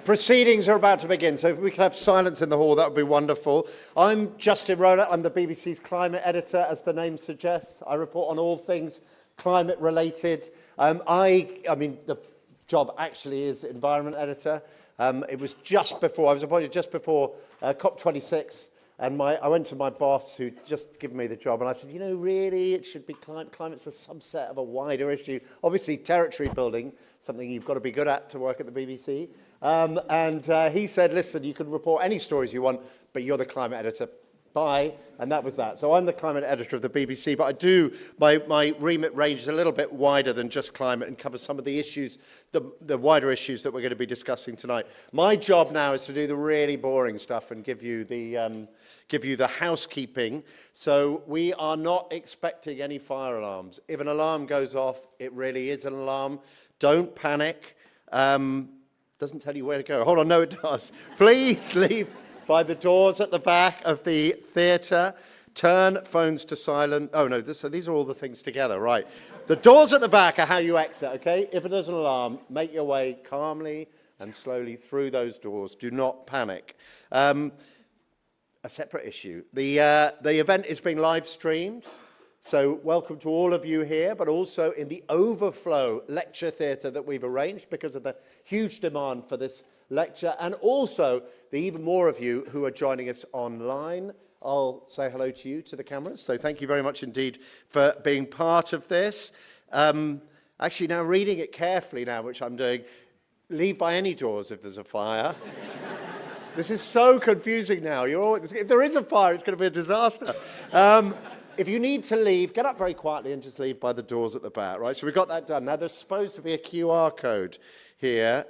Proceedings are about to begin, so if we could have silence in the hall, that would be wonderful. I'm Justin Rowland. I'm the BBC's climate editor, as the name suggests. I report on all things climate related. I mean, the job actually is environment editor. It was just before, I was appointed just before COP26, and I went to my boss who'd just given me the job, and I said, you know, really, it should be climate's a subset of a wider issue. Obviously, territory building, something you've got to be good at to work at the BBC. And he said, listen, you can report any stories you want, but you're the climate editor. Bye. And that was that. So I'm the climate editor of the BBC, but I do, my remit range is a little bit wider than just climate and covers some of the issues, the wider issues that we're going to be discussing tonight. My job now is to do the really boring stuff and give you the housekeeping. So we are not expecting any fire alarms. If an alarm goes off, it really is an alarm. Don't panic. Doesn't tell you where to go. Hold on, no it does. Please leave by the doors at the back of the theatre. Turn phones to silent. Oh no, so these are all the things together, right. The doors at the back are how you exit, okay? If there's an alarm, make your way calmly and slowly through those doors. Do not panic. A separate issue. The event is being live streamed. So welcome to all of you here, but also in the overflow lecture theatre that we've arranged because of the huge demand for this lecture, and also the even more of you who are joining us online. I'll say hello to you, to the cameras. So thank you very much indeed for being part of this. Actually, now reading it carefully now, which I'm doing, leave by any doors if there's a fire. This is so confusing now. If there is a fire, it's going to be a disaster. If you need to leave, get up very quietly and just leave by the doors at the back, right? So we've got that done. Now, there's supposed to be a QR code here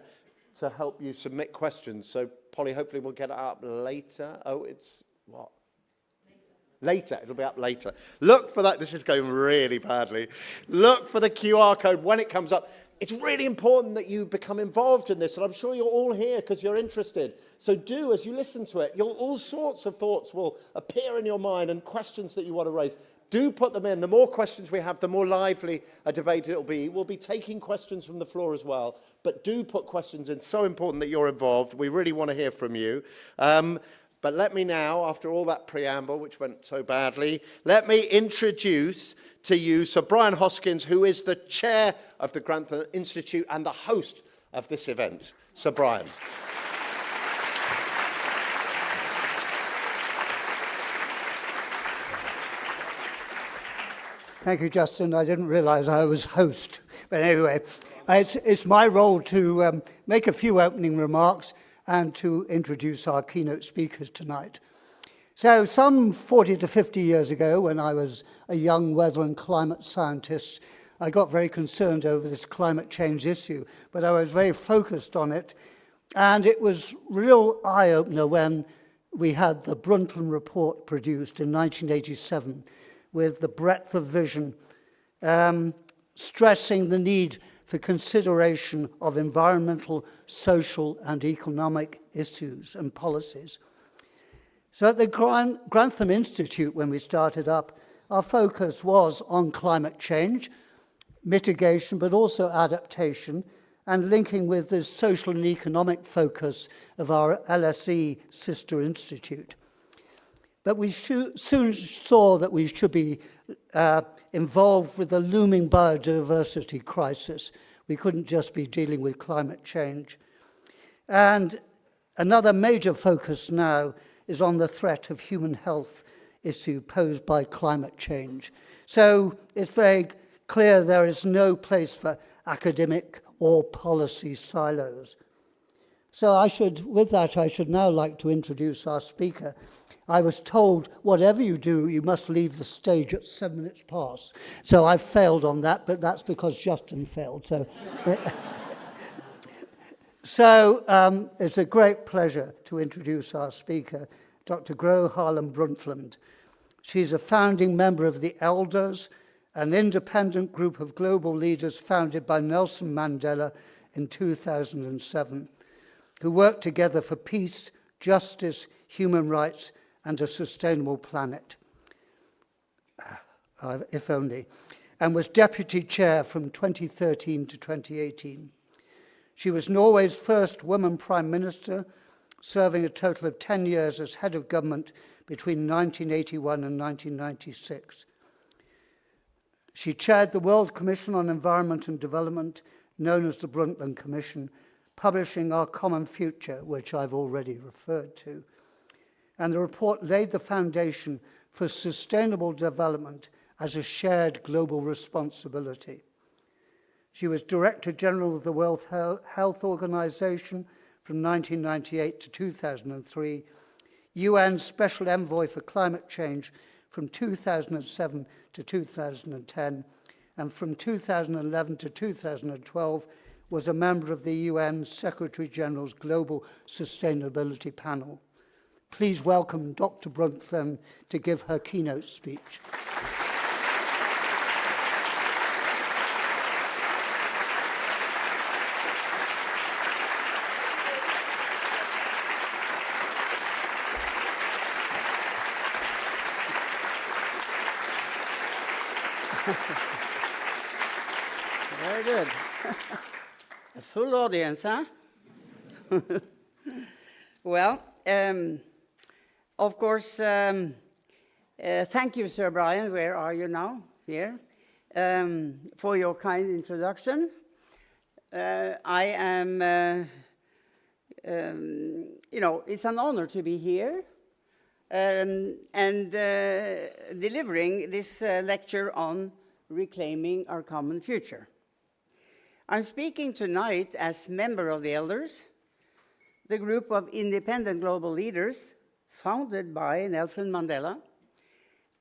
to help you submit questions. So, Polly, hopefully we'll get it up later. Oh, it's what? Later. It'll be up later. Look for that. This is going really badly. Look for the QR code when it comes up. It's really important that you become involved in this, and I'm sure you're all here because you're interested. So do, as you listen to it, all sorts of thoughts will appear in your mind and questions that you want to raise. Do put them in. The more questions we have, the more lively a debate it'll be. We'll be taking questions from the floor as well, but do put questions in. So important that you're involved. We really want to hear from you. But let me now, after all that preamble, which went so badly, let me introduce to you Sir Brian Hoskins, who is the chair of the Grantham Institute and the host of this event. Sir Brian. Thank you, Justin. I didn't realise I was host. But anyway, it's my role to make a few opening remarks and to introduce our keynote speakers tonight. So some 40 to 50 years ago, when I was a young weather and climate scientist, I got very concerned over this climate change issue, but I was very focused on it. And it was real eye-opener when we had the Brundtland report produced in 1987 with the breadth of vision, stressing the need for consideration of environmental, social, and economic issues and policies. So at the Grantham Institute, when we started up, our focus was on climate change, mitigation, but also adaptation, and linking with the social and economic focus of our LSE sister institute. But we soon saw that we should be involved with the looming biodiversity crisis. We couldn't just be dealing with climate change. And another major focus now is on the threat of human health issue posed by climate change. So it's very clear there is no place for academic or policy silos. So with that, I should now like to introduce our speaker. I was told, whatever you do, you must leave the stage at 7 minutes past. So I failed on that, but that's because Justin failed. So it's a great pleasure to introduce our speaker, Dr. Gro Harlem Brundtland. She's a founding member of the Elders, an independent group of global leaders founded by Nelson Mandela in 2007, who worked together for peace, justice, human rights, and a sustainable planet. If only. And was deputy chair from 2013 to 2018. She was Norway's first woman Prime Minister, serving a total of 10 years as head of government between 1981 and 1996. She chaired the World Commission on Environment and Development, known as the Brundtland Commission, publishing Our Common Future, which I've already referred to. And the report laid the foundation for sustainable development as a shared global responsibility. She was Director General of the World Health Organization from 1998 to 2003, UN Special Envoy for Climate Change from 2007 to 2010, and from 2011 to 2012 was a member of the UN Secretary General's Global Sustainability Panel. Please welcome Dr. Brundtland to give her keynote speech. Very good. A full audience, huh? Well, of course, thank you, Sir Brian. Where are you now? Here. For your kind introduction. I am, it's an honor to be here and delivering this lecture on reclaiming our common future. I'm speaking tonight as member of the Elders, the group of independent global leaders founded by Nelson Mandela,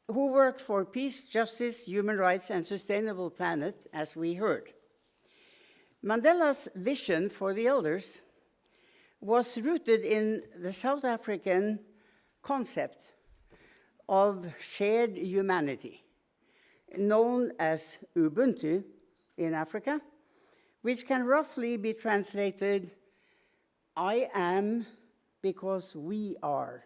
who work for peace, justice, human rights, and sustainable planet, as we heard. Mandela's vision for the Elders was rooted in the South African concept of shared humanity, known as Ubuntu in Africa, which can roughly be translated, I am because we are.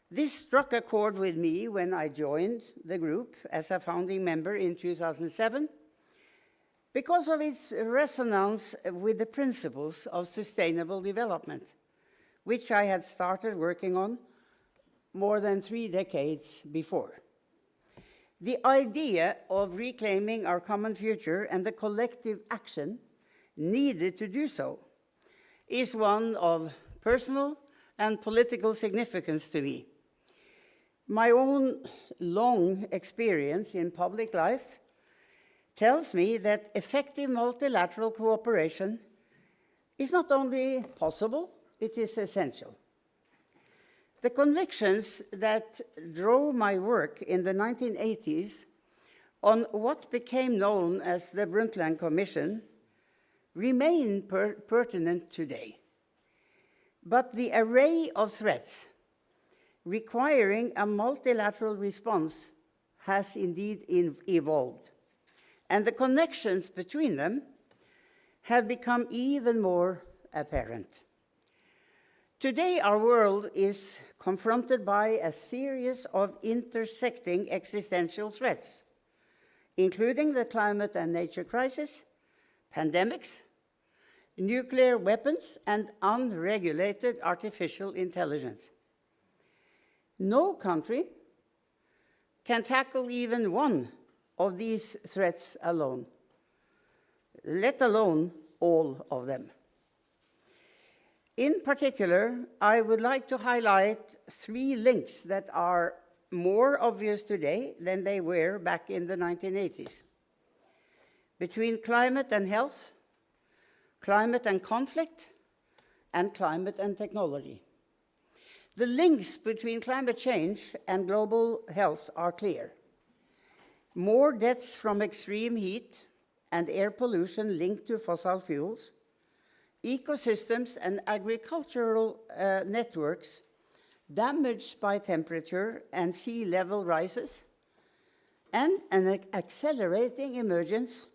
This struck a chord with me when I joined the group as a founding member in 2007, because of its resonance with the principles of sustainable development, which I had started working on more than 3 decades before. The idea of reclaiming our common future and the collective action needed to do so is one of personal and political significance to me. My own long experience in public life tells me that effective multilateral cooperation is not only possible, it is essential. The convictions that drove my work in the 1980s on what became known as the Brundtland Commission remain pertinent today. But the array of threats requiring a multilateral response has indeed evolved, and the connections between them have become even more apparent. Today, our world is confronted by a series of intersecting existential threats, including the climate and nature crisis, pandemics, nuclear weapons, and unregulated artificial intelligence. No country can tackle even one of these threats alone, let alone all of them. In particular, I would like to highlight 3 links that are more obvious today than they were back in the 1980s. Between climate and health, climate and conflict, and climate and technology. The links between climate change and global health are clear. More deaths from extreme heat and air pollution linked to fossil fuels, ecosystems and agricultural networks damaged by temperature and sea level rises, and an accelerating emergence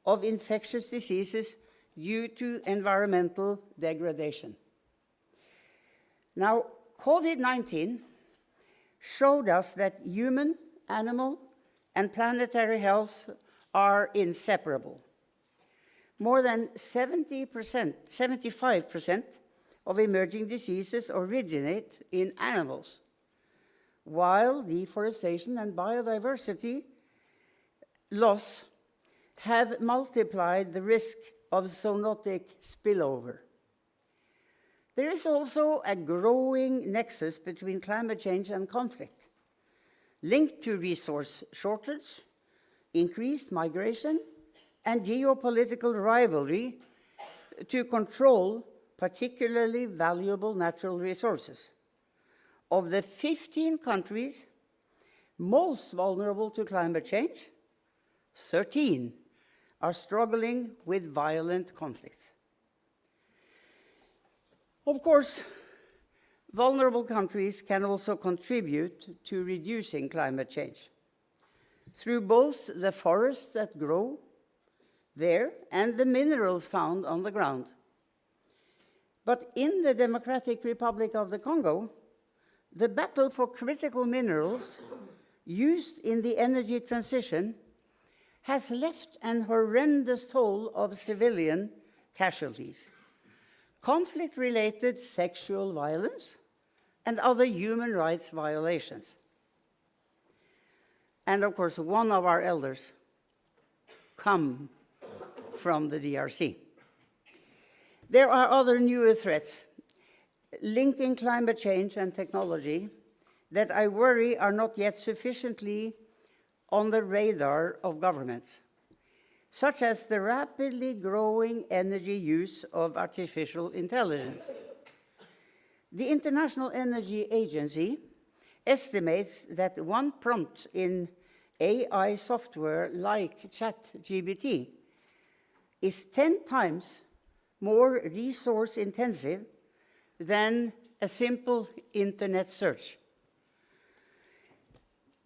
of infectious diseases due to environmental degradation. Now, COVID-19 showed us that human, animal, and planetary health are inseparable. more than 75% of emerging diseases originate in animals, while deforestation and biodiversity loss have multiplied the risk of zoonotic spillover. There is also a growing nexus between climate change and conflict, linked to resource shortage, increased migration, and geopolitical rivalry to control particularly valuable natural resources. Of the 15 countries most vulnerable to climate change, 13 are struggling with violent conflicts. Of course, vulnerable countries can also contribute to reducing climate change through both the forests that grow there and the minerals found on the ground. But in the Democratic Republic of the Congo, the battle for critical minerals used in the energy transition has left an horrendous toll of civilian casualties, conflict-related sexual violence, and other human rights violations. And of course, one of our elders come from the DRC. There are other newer threats linking climate change and technology that I worry are not yet sufficiently on the radar of governments, such as the rapidly growing energy use of artificial intelligence. The International Energy Agency estimates that one prompt in AI software like ChatGPT is 10 times more resource intensive than a simple internet search.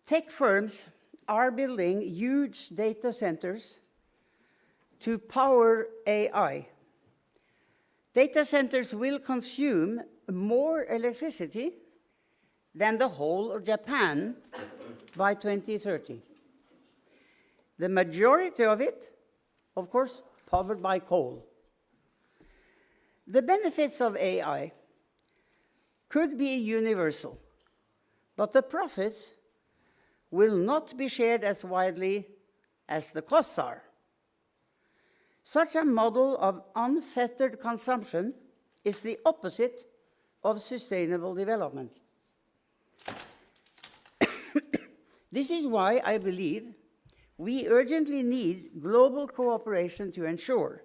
Tech firms are building huge data centers to power AI. Data centers will consume more electricity than the whole of Japan by 2030. The majority of it, of course, powered by coal. The benefits of AI could be universal, but the profits will not be shared as widely as the costs are. Such a model of unfettered consumption is the opposite of sustainable development. This is why I believe we urgently need global cooperation to ensure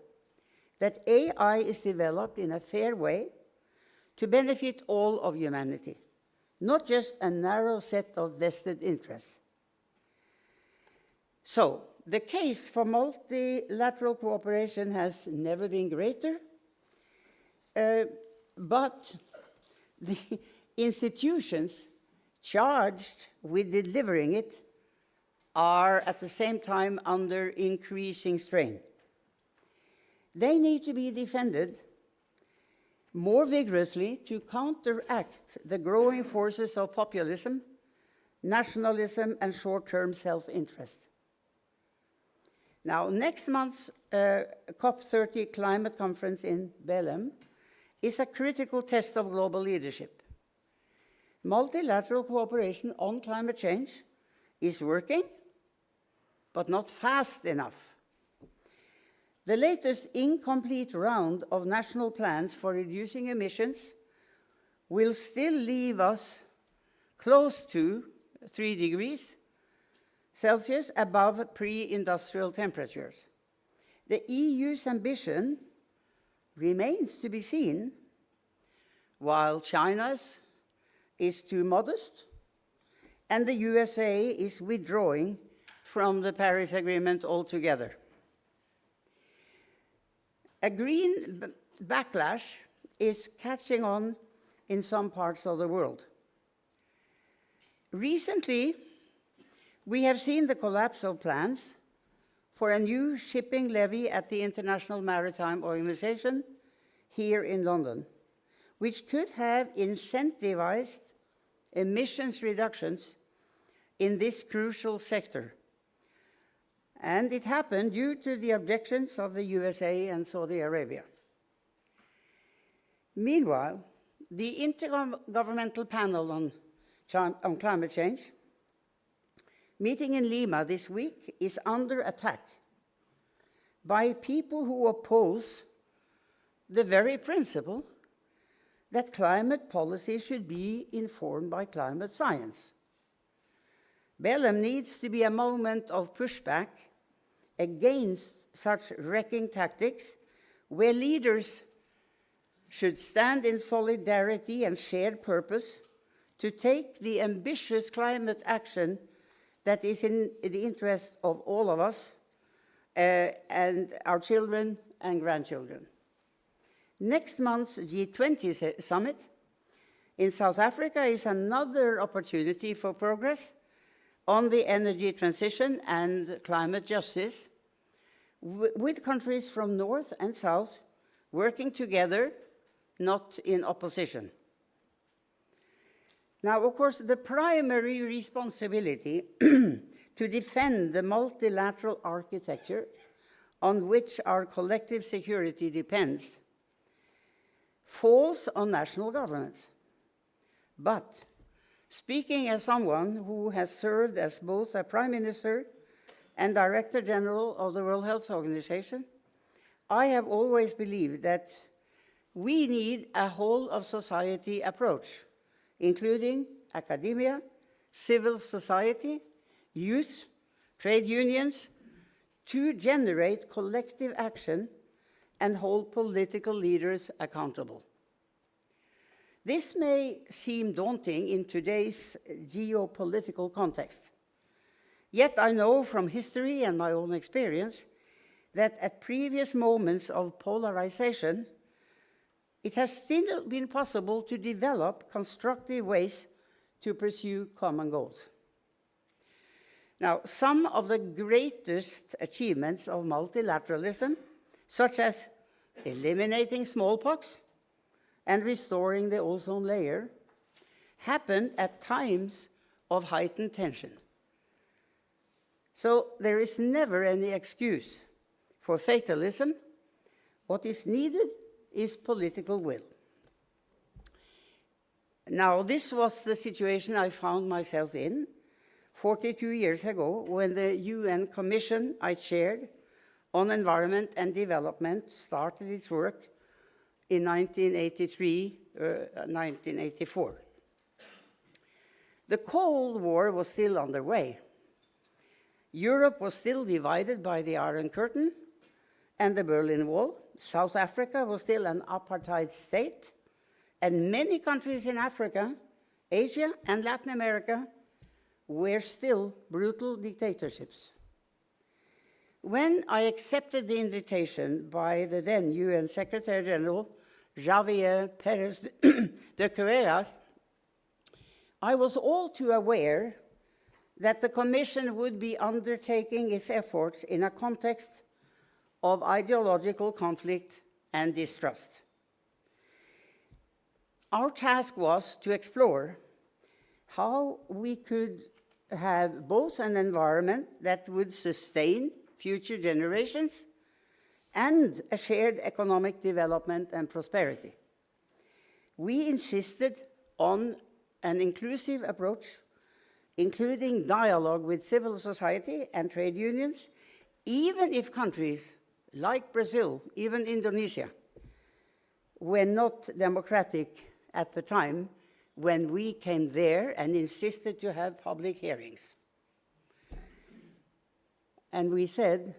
that AI is developed in a fair way to benefit all of humanity, not just a narrow set of vested interests. So, the case for multilateral cooperation has never been greater, but the institutions charged with delivering it are at the same time under increasing strain. They need to be defended more vigorously to counteract the growing forces of populism, nationalism, and short-term self-interest. Now, next month's COP30 climate conference in Belém is a critical test of global leadership. Multilateral cooperation on climate change is working, but not fast enough. The latest incomplete round of national plans for reducing emissions will still leave us close to 3 degrees Celsius above pre-industrial temperatures. The EU's ambition remains to be seen, while China's is too modest, and the USA is withdrawing from the Paris Agreement altogether. A green backlash is catching on in some parts of the world. Recently, we have seen the collapse of plans for a new shipping levy at the International Maritime Organization here in London, which could have incentivized emissions reductions in this crucial sector. And it happened due to the objections of the USA and Saudi Arabia. Meanwhile, the Intergovernmental Panel on Climate Change, meeting in Lima this week, is under attack by people who oppose the very principle that climate policy should be informed by climate science. Belém needs to be a moment of pushback against such wrecking tactics, where leaders should stand in solidarity and shared purpose to take the ambitious climate action that is in the interest of all of us and our children and grandchildren. Next month's G20 summit in South Africa is another opportunity for progress on the energy transition and climate justice, with countries from North and South working together, not in opposition. Now, of course, the primary responsibility to defend the multilateral architecture on which our collective security depends falls on national governments. But speaking as someone who has served as both a Prime Minister and Director General of the World Health Organization, I have always believed that we need a whole-of-society approach, including academia, civil society, youth, trade unions, to generate collective action and hold political leaders accountable. This may seem daunting in today's geopolitical context. Yet I know from history and my own experience that at previous moments of polarization, it has still been possible to develop constructive ways to pursue common goals. Now, some of the greatest achievements of multilateralism, such as eliminating smallpox and restoring the ozone layer, happened at times of heightened tension. So there is never any excuse for fatalism. What is needed is political will. Now, this was the situation I found myself in 42 years ago when the UN Commission I chaired on Environment and Development started its work in 1983-1984. The Cold War was still underway. Europe was still divided by the Iron Curtain and the Berlin Wall. South Africa was still an apartheid state, and many countries in Africa, Asia, and Latin America were still brutal dictatorships. When I accepted the invitation by the then UN Secretary General, Javier Pérez de Cuellar, I was all too aware that the Commission would be undertaking its efforts in a context of ideological conflict and distrust. Our task was to explore how we could have both an environment that would sustain future generations and a shared economic development and prosperity. We insisted on an inclusive approach, including dialogue with civil society and trade unions, even if countries like Brazil, even Indonesia, were not democratic at the time when we came there and insisted to have public hearings. And we said,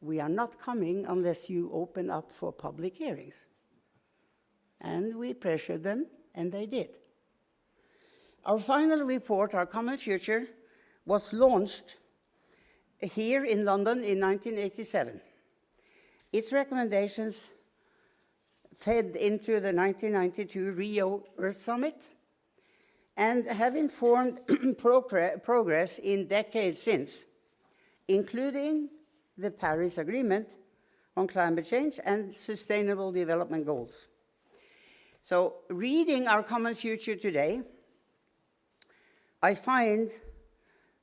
we are not coming unless you open up for public hearings. And we pressured them, and they did. Our final report, Our Common Future, was launched here in London in 1987. Its recommendations fed into the 1992 Rio Earth Summit and have informed progress in decades since, including the Paris Agreement on climate change and sustainable development goals. So, reading Our Common Future today, I find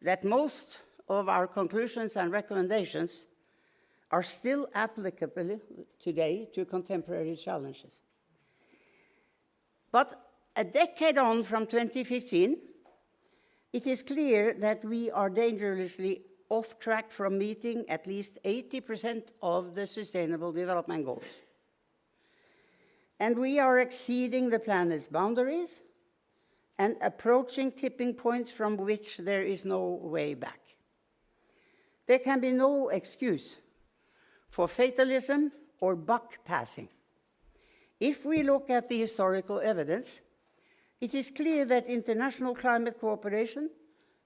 that most of our conclusions and recommendations are still applicable today to contemporary challenges. But a decade on from 2015, it is clear that we are dangerously off track from meeting at least 80% of the Sustainable Development Goals. And we are exceeding the planet's boundaries and approaching tipping points from which there is no way back. There can be no excuse for fatalism or buck passing. If we look at the historical evidence, it is clear that international climate cooperation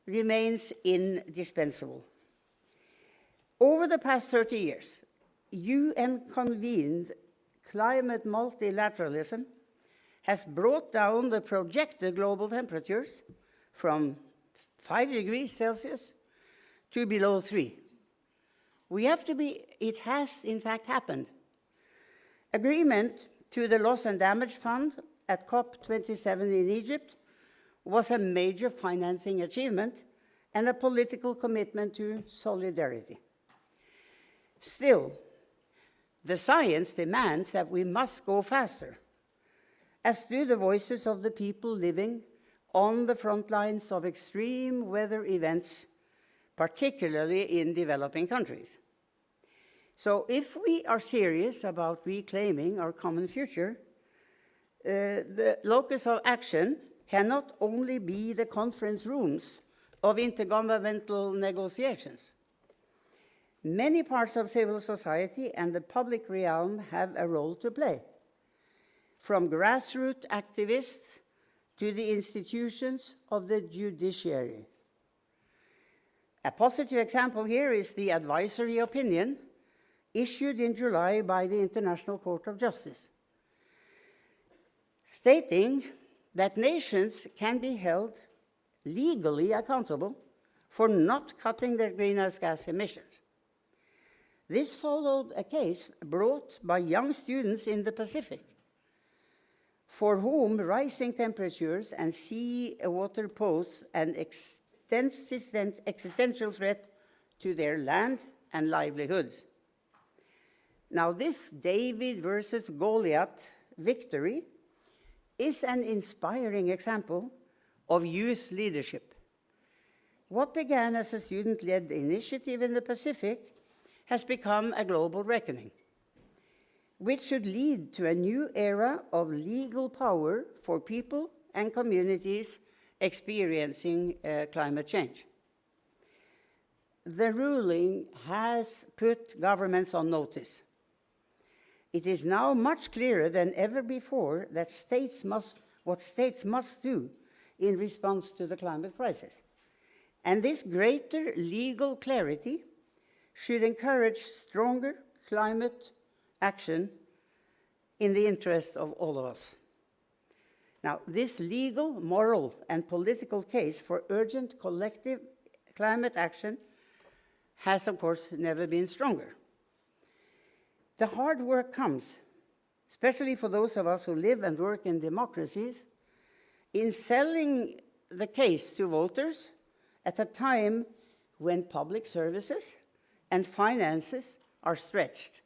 remains indispensable. Over the past 30 years, UN-convened climate multilateralism has brought down the projected global temperatures from 5 degrees Celsius to below 3. It has in fact happened. Agreement to the Loss and Damage Fund at COP27 in Egypt was a major financing achievement and a political commitment to solidarity. Still, the science demands that we must go faster, as do the voices of the people living on the front lines of extreme weather events, particularly in developing countries. So if we are serious about reclaiming our common future, the locus of action cannot only be the conference rooms of intergovernmental negotiations. Many parts of civil society and the public realm have a role to play, from grassroots activists to the institutions of the judiciary. A positive example here is the advisory opinion issued in July by the International Court of Justice, stating that nations can be held legally accountable for not cutting their greenhouse gas emissions. This followed a case brought by young students in the Pacific, for whom rising temperatures and sea water pose an existential threat to their land and livelihoods. Now, this David versus Goliath victory is an inspiring example of youth leadership. What began as a student-led initiative in the Pacific has become a global reckoning, which should lead to a new era of legal power for people and communities experiencing climate change. The ruling has put governments on notice. It is now much clearer than ever before that what states must do in response to the climate crisis. And this greater legal clarity should encourage stronger climate action in the interest of all of us. Now, this legal, moral, and political case for urgent collective climate action has, of course, never been stronger. The hard work comes, especially for those of us who live and work in democracies, in selling the case to voters at a time when public services and finances are stretched.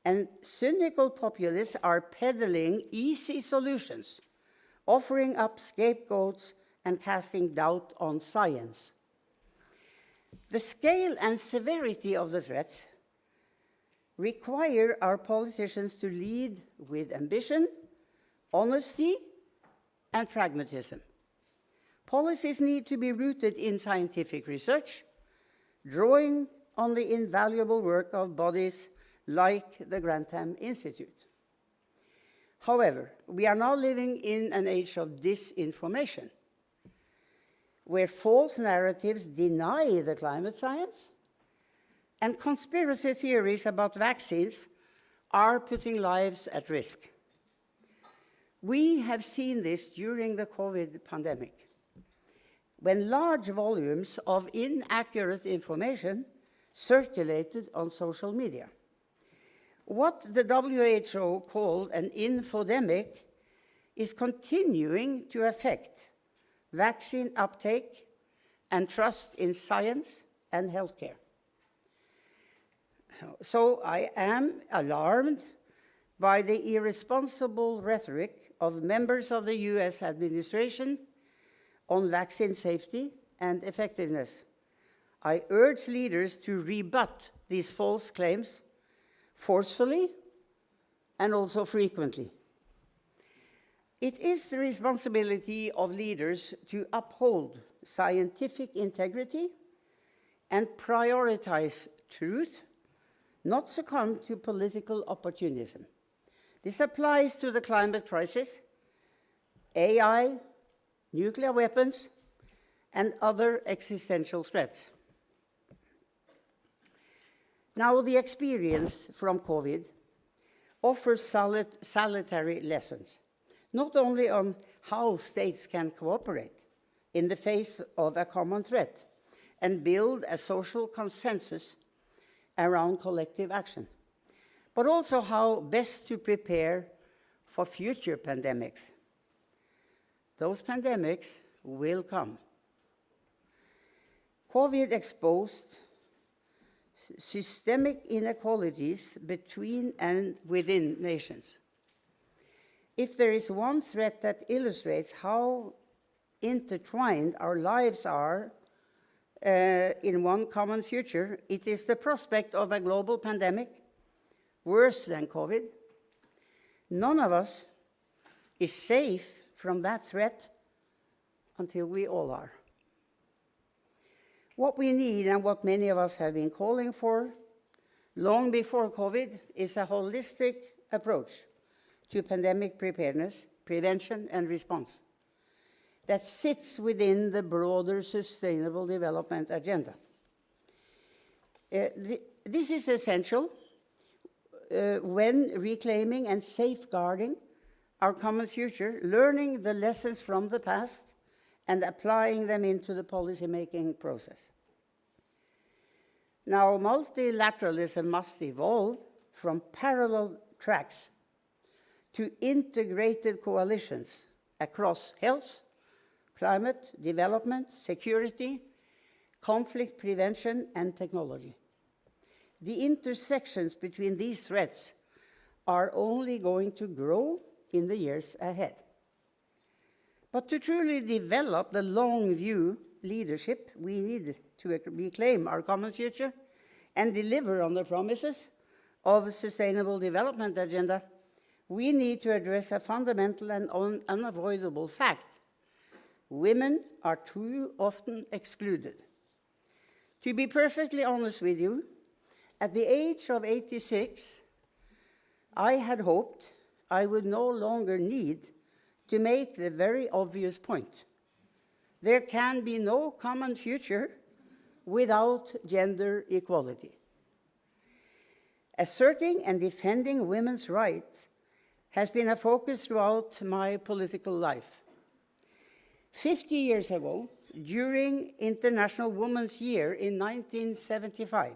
And cynical populists are peddling easy solutions, offering up scapegoats and casting doubt on science. The scale and severity of the threats require our politicians to lead with ambition, honesty, and pragmatism. Policies need to be rooted in scientific research, drawing on the invaluable work of bodies like the Grantham Institute. However, we are now living in an age of disinformation, where false narratives deny the climate science, and conspiracy theories about vaccines are putting lives at risk. We have seen this during the COVID pandemic, when large volumes of inaccurate information circulated on social media. What the WHO called an infodemic is continuing to affect vaccine uptake and trust in science and healthcare. So I am alarmed by the irresponsible rhetoric of members of the US administration on vaccine safety and effectiveness. I urge leaders to rebut these false claims forcefully and also frequently. It is the responsibility of leaders to uphold scientific integrity and prioritize truth, not succumb to political opportunism. This applies to the climate crisis, AI, nuclear weapons, and other existential threats. Now, the experience from COVID offers salutary lessons, not only on how states can cooperate in the face of a common threat and build a social consensus around collective action, but also how best to prepare for future pandemics. Those pandemics will come. COVID exposed systemic inequalities between and within nations. If there is one threat that illustrates how intertwined our lives are in one common future, it is the prospect of a global pandemic worse than COVID. None of us is safe from that threat until we all are. What we need, and what many of us have been calling for long before COVID, is a holistic approach to pandemic preparedness, prevention, and response that sits within the broader Sustainable Development Agenda. This is essential when reclaiming and safeguarding our common future, learning the lessons from the past, and applying them into the policy-making process. Now, multilateralism must evolve from parallel tracks to integrated coalitions across health, climate, development, security, conflict prevention, and technology. The intersections between these threats are only going to grow in the years ahead. But to truly develop the long-view leadership we need to reclaim our common future and deliver on the promises of the Sustainable Development Agenda, we need to address a fundamental and unavoidable fact. Women are too often excluded. To be perfectly honest with you, at the age of 86, I had hoped I would no longer need to make the very obvious point. There can be no common future without gender equality. Asserting and defending women's rights has been a focus throughout my political life. 50 years ago, during International Women's Year in 1975,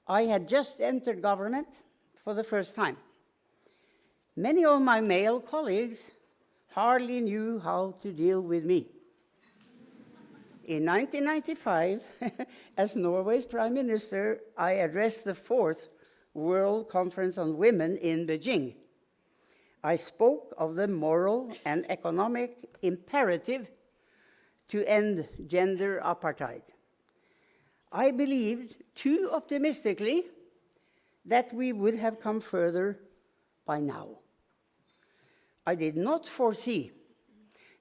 I had just entered government for the first time. Many of my male colleagues hardly knew how to deal with me. In 1995, as Norway's Prime Minister, I addressed the 4th World Conference on Women in Beijing. I spoke of the moral and economic imperative to end gender apartheid. I believed too optimistically that we would have come further by now. I did not foresee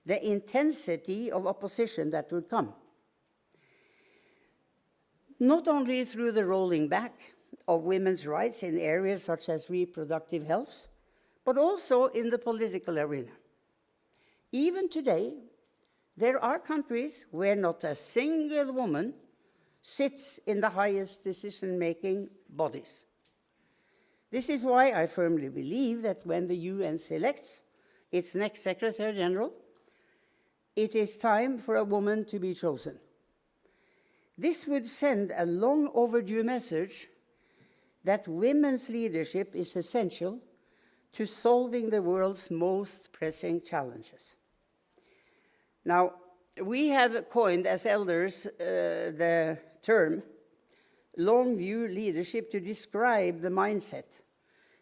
the intensity of opposition that would come. Not only through the rolling back of women's rights in areas such as reproductive health, but also in the political arena. Even today, there are countries where not a single woman sits in the highest decision-making bodies. This is why I firmly believe that when the UN selects its next Secretary General, it is time for a woman to be chosen. This would send a long overdue message that women's leadership is essential to solving the world's most pressing challenges. Now, we have coined as elders the term long-view leadership to describe the mindset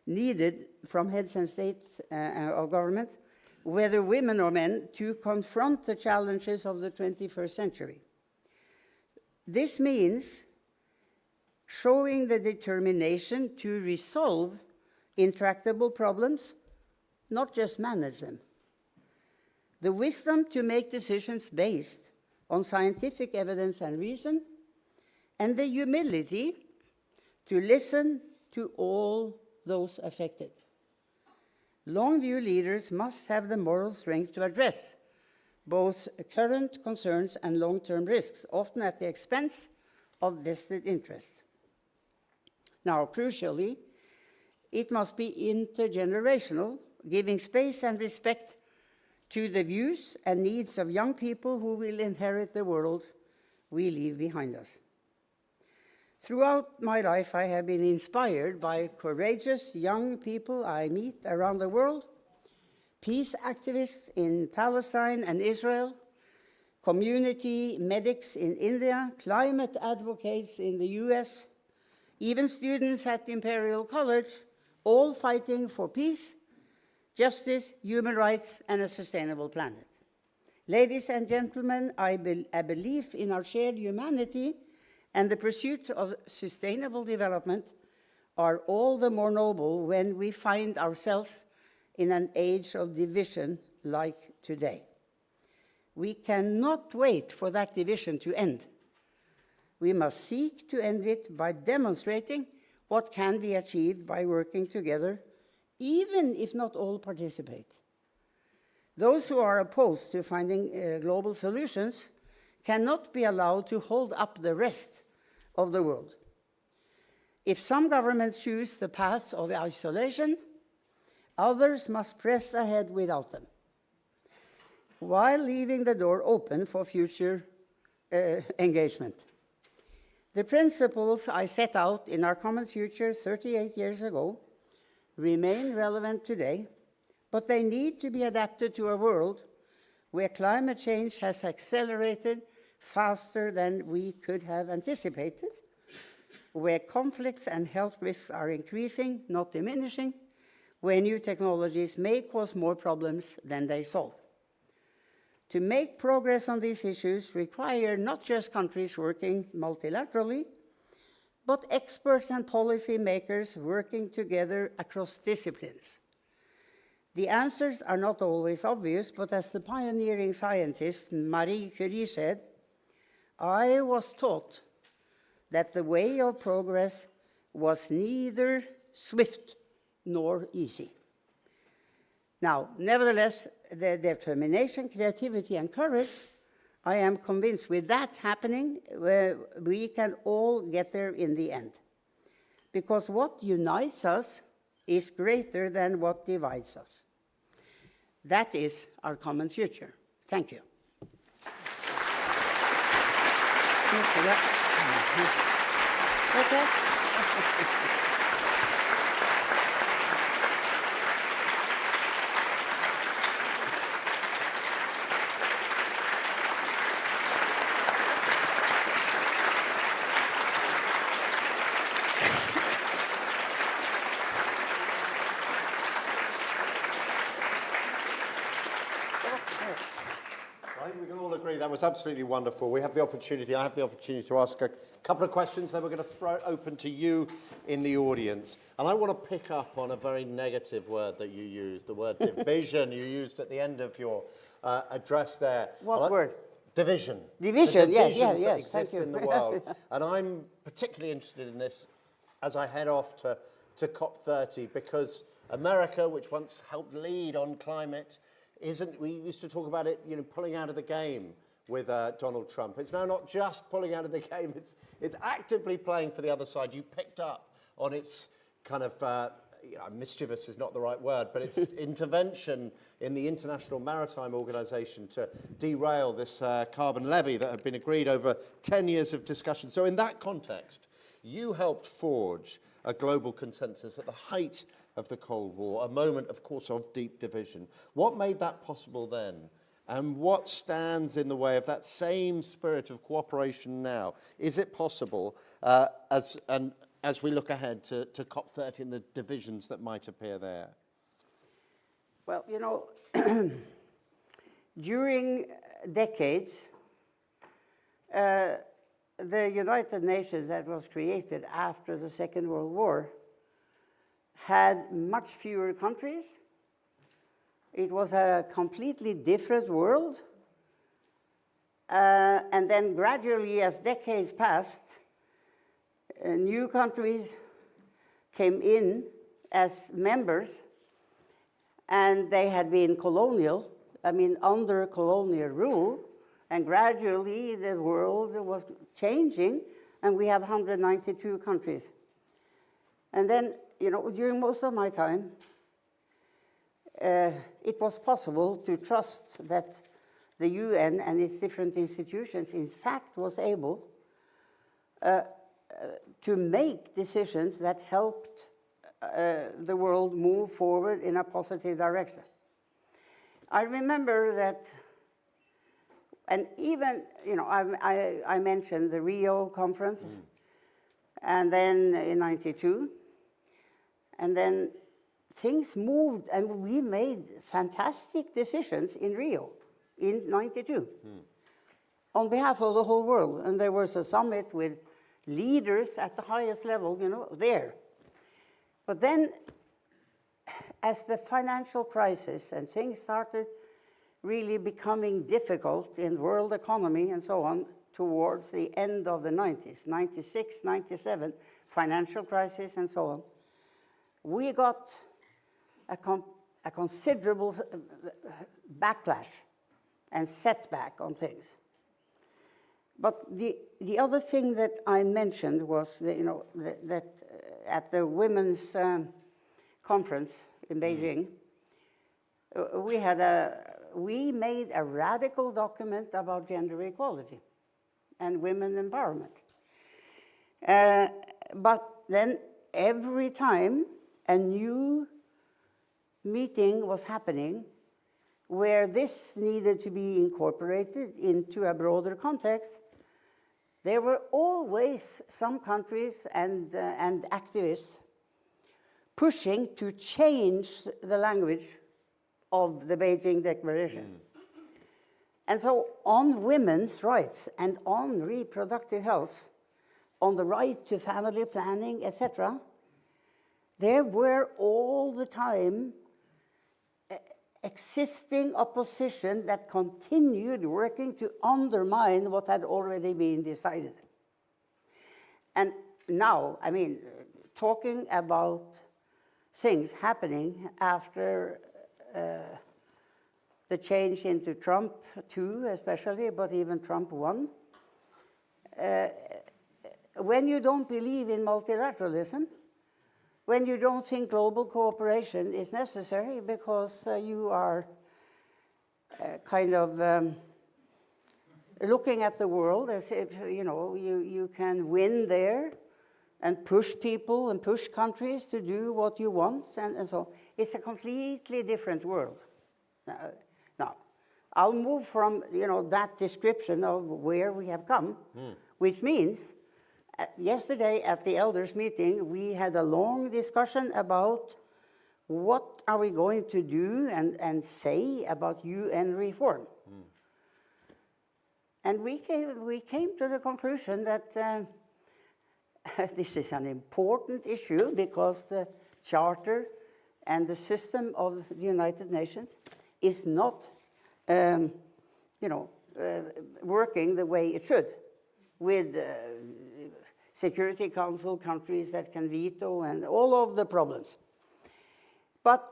needed from heads and states of government, whether women or men, to confront the challenges of the 21st century. This means showing the determination to resolve intractable problems, not just manage them. The wisdom to make decisions based on scientific evidence and reason, and the humility to listen to all those affected. Long-view leaders must have the moral strength to address both current concerns and long-term risks, often at the expense of vested interest. Now, crucially, it must be intergenerational, giving space and respect to the views and needs of young people who will inherit the world we leave behind us. Throughout my life, I have been inspired by courageous young people I meet around the world, peace activists in Palestine and Israel, community medics in India, climate advocates in the US, even students at Imperial College, all fighting for peace, justice, human rights, and a sustainable planet. Ladies and gentlemen, I believe in our shared humanity, and the pursuit of sustainable development are all the more noble when we find ourselves in an age of division like today. We cannot wait for that division to end. We must seek to end it by demonstrating what can be achieved by working together, even if not all participate. Those who are opposed to finding global solutions cannot be allowed to hold up the rest of the world. If some governments choose the path of isolation, others must press ahead without them, while leaving the door open for future engagement. The principles I set out in our common future 38 years ago remain relevant today, but they need to be adapted to a world where climate change has accelerated faster than we could have anticipated, where conflicts and health risks are increasing, not diminishing, where new technologies may cause more problems than they solve. To make progress on these issues require not just countries working multilaterally, but experts and policy makers working together across disciplines. The answers are not always obvious, but as the pioneering scientist Marie Curie said, I was taught that the way of progress was neither swift nor easy. Now, nevertheless, the determination, creativity, and courage, I am convinced with that happening, we can all get there in the end. Because what unites us is greater than what divides us. That is our common future. Thank you. I think we can all agree that was absolutely wonderful. I have the opportunity to ask a couple of questions, then we're going to throw it open to you in the audience. And I want to pick up on a very negative word that you used, the word division you used at the end of your address there. What word? Division. Division, yes. That exist in the world. And I'm particularly interested in this as I head off to COP30, because America, which once helped lead on climate, we used to talk about it, pulling out of the game with Donald Trump. It's now not just pulling out of the game, it's actively playing for the other side. You picked up on its kind of, mischievous is not the right word, but its intervention in the International Maritime Organization to derail this carbon levy that had been agreed over 10 years of discussion. So in that context, you helped forge a global consensus at the height of the Cold War, a moment, of course, of deep division. What made that possible then? And what stands in the way of that same spirit of cooperation now? Is it possible, as we look ahead to COP30 and the divisions that might appear there? Well, you know, during decades, the United Nations that was created after the Second World War had much fewer countries. It was a completely different world. And then gradually, as decades passed, new countries came in as members, and they had been colonial, under colonial rule, and gradually the world was changing, and we have 192 countries. And then, you know, during most of my time, it was possible to trust that the UN and its different institutions, in fact, was able to make decisions that helped the world move forward in a positive direction. I remember that, and even, you know, I mentioned the Rio conference, and then in '92, and then things moved, and we made fantastic decisions in Rio in '92 on behalf of the whole world. And there was a summit with leaders at the highest level, you know, there. But then, as the financial crisis and things started really becoming difficult in world economy and so on towards the end of the 90s, 96, 97, financial crisis and so on, we got a considerable backlash and setback on things. But the other thing that I mentioned was that, you know, that at the women's conference in Beijing, we made a radical document about gender equality and women empowerment. But then every time a new meeting was happening where this needed to be incorporated into a broader context, there were always some countries and activists pushing to change the language of the Beijing Declaration. And so on women's rights and on reproductive health, on the right to family planning, etc., there were all the time existing opposition that continued working to undermine what had already been decided. And now, I mean, talking about things happening after the change into Trump 2 especially, but even Trump 1, when you don't believe in multilateralism, when you don't think global cooperation is necessary because you are kind of looking at the world as if, you know, you can win there and push people and push countries to do what you want, and so it's a completely different world. Now, I'll move from, you know, that description of where we have come, which means yesterday at the elders meeting, we had a long discussion about what are we going to do and say about UN reform. And we came to the conclusion that this is an important issue because the Charter and the system of the United Nations is not, working the way it should, with Security Council countries that can veto and all of the problems. But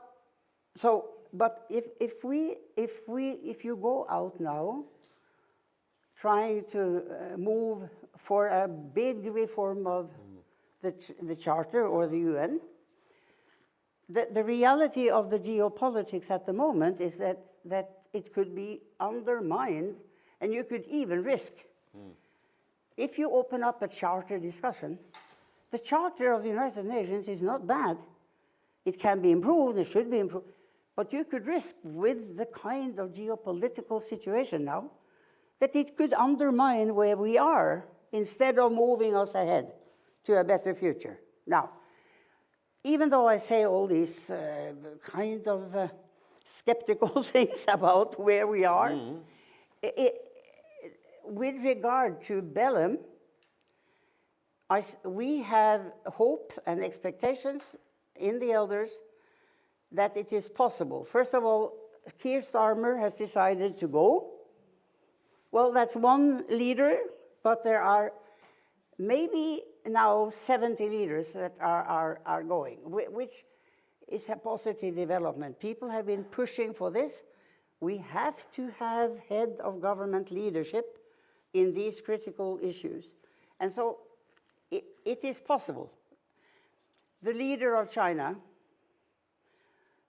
if you go out now, trying to move for a big reform of the Charter or the UN, the reality of the geopolitics at the moment is that it could be undermined, and you could even risk. If you open up a Charter discussion, the Charter of the United Nations is not bad. It can be improved, it should be improved, But you could risk, with the kind of geopolitical situation now, that it could undermine where we are instead of moving us ahead to a better future. Now, even though I say all these kind of skeptical things about where we are, with regard to Bellum, we have hope and expectations in the elders that it is possible. First of all, Keir Starmer has decided to go. Well, that's one leader, but there are maybe now 70 leaders that are going, which is a positive development. People have been pushing for this. We have to have head of government leadership in these critical issues. And so it is possible. The leader of China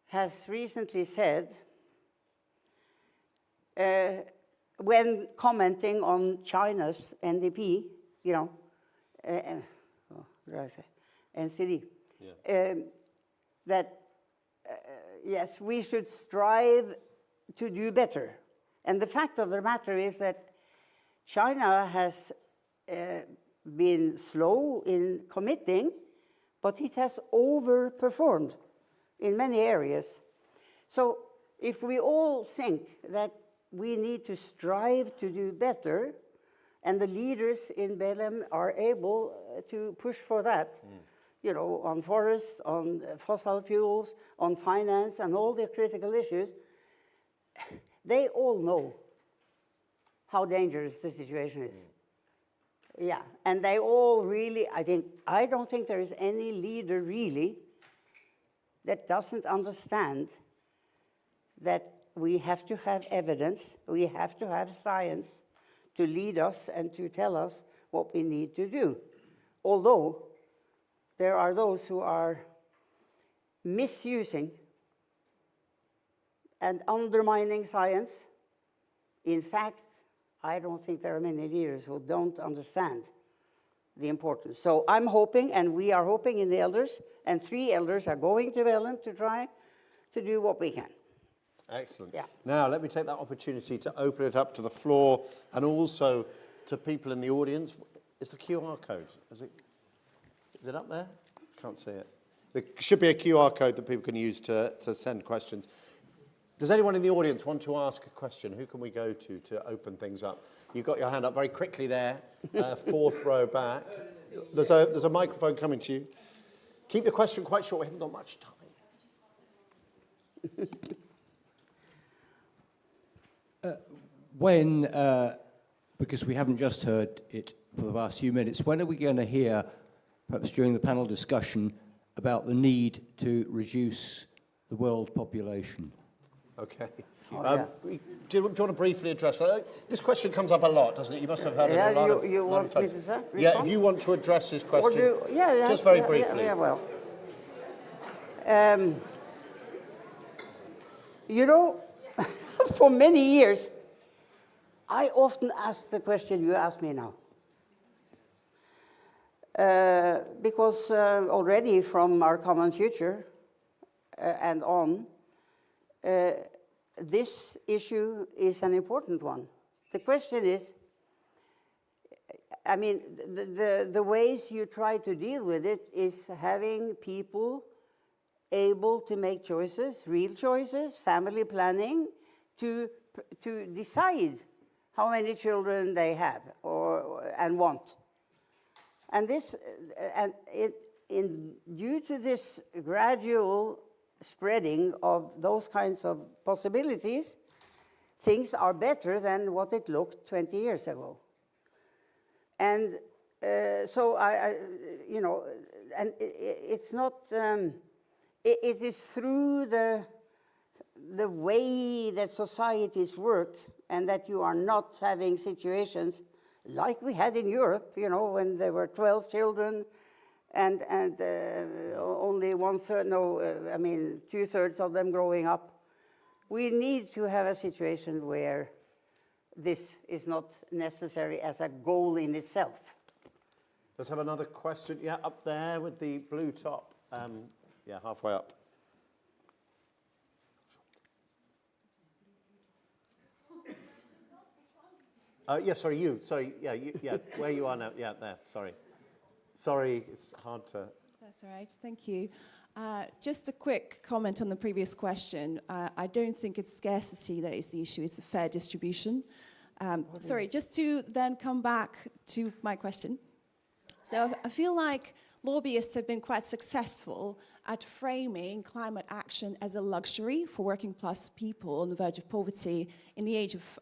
has recently said, when commenting on China's NDP, you know, what did I say? NCD, that yes, we should strive to do better. And the fact of the matter is that China has been slow in committing, but it has overperformed in many areas. So if we all think that we need to strive to do better, and the leaders in Bellum are able to push for that, you know, on forests, on fossil fuels, on finance, and all the critical issues, they all know how dangerous the situation is. Yeah, and they all really, I don't think there is any leader really that doesn't understand that we have to have evidence, we have to have science to lead us and to tell us what we need to do. Although there are those who are misusing and undermining science. In fact, I don't think there are many leaders who don't understand the importance. So I'm hoping, and we are hoping in the elders, and 3 elders are going to Bellum to try to do what we can. Excellent. Yeah. Now, let me take that opportunity to open it up to the floor and also to people in the audience. Is the QR code? Is it up there? Can't see it. There should be a QR code that people can use to send questions. Does anyone in the audience want to ask a question? Who can we go to open things up? You got your hand up very quickly there, 4th row back. There's a microphone coming to you. Keep the question quite short. We haven't got much time. Because we haven't just heard it for the last few minutes, when are we going to hear, perhaps during the panel discussion, about the need to reduce the world population? Okay. Do you want to briefly address that? This question comes up a lot, doesn't it? You must have heard it a lot of you want me to respond? say? Yeah, if you want to address this question, just very briefly. Yeah, well. You know, for many years, I often ask the question you ask me now. Because already from our common future and on, this issue is an important one. The question is, I mean, the ways you try to deal with it is having people able to make choices, real choices, family planning, to decide how many children they have and want. And this, due to this gradual spreading of those kinds of possibilities, things are better than what it looked 20 years ago. And so you know, and it's not, it is through the way that societies work, and that you are not having situations like we had in Europe, you know, when there were 12 children and only 1/3, 2/3 of them growing up. We need to have a situation where this is not necessary as a goal in itself. Let's have another question. Yeah, up there with the blue top. Yeah, halfway up. Yeah, sorry, you. Sorry, yeah, yeah, where you are now. Yeah, there, sorry. Sorry, it's hard to... That's all right, thank you. Just a quick comment on the previous question. I don't think it's scarcity that is the issue, it's a fair distribution. Sorry, just to then come back to my question. So I feel like lobbyists have been quite successful at framing climate action as a luxury for working class people on the verge of poverty in the age of,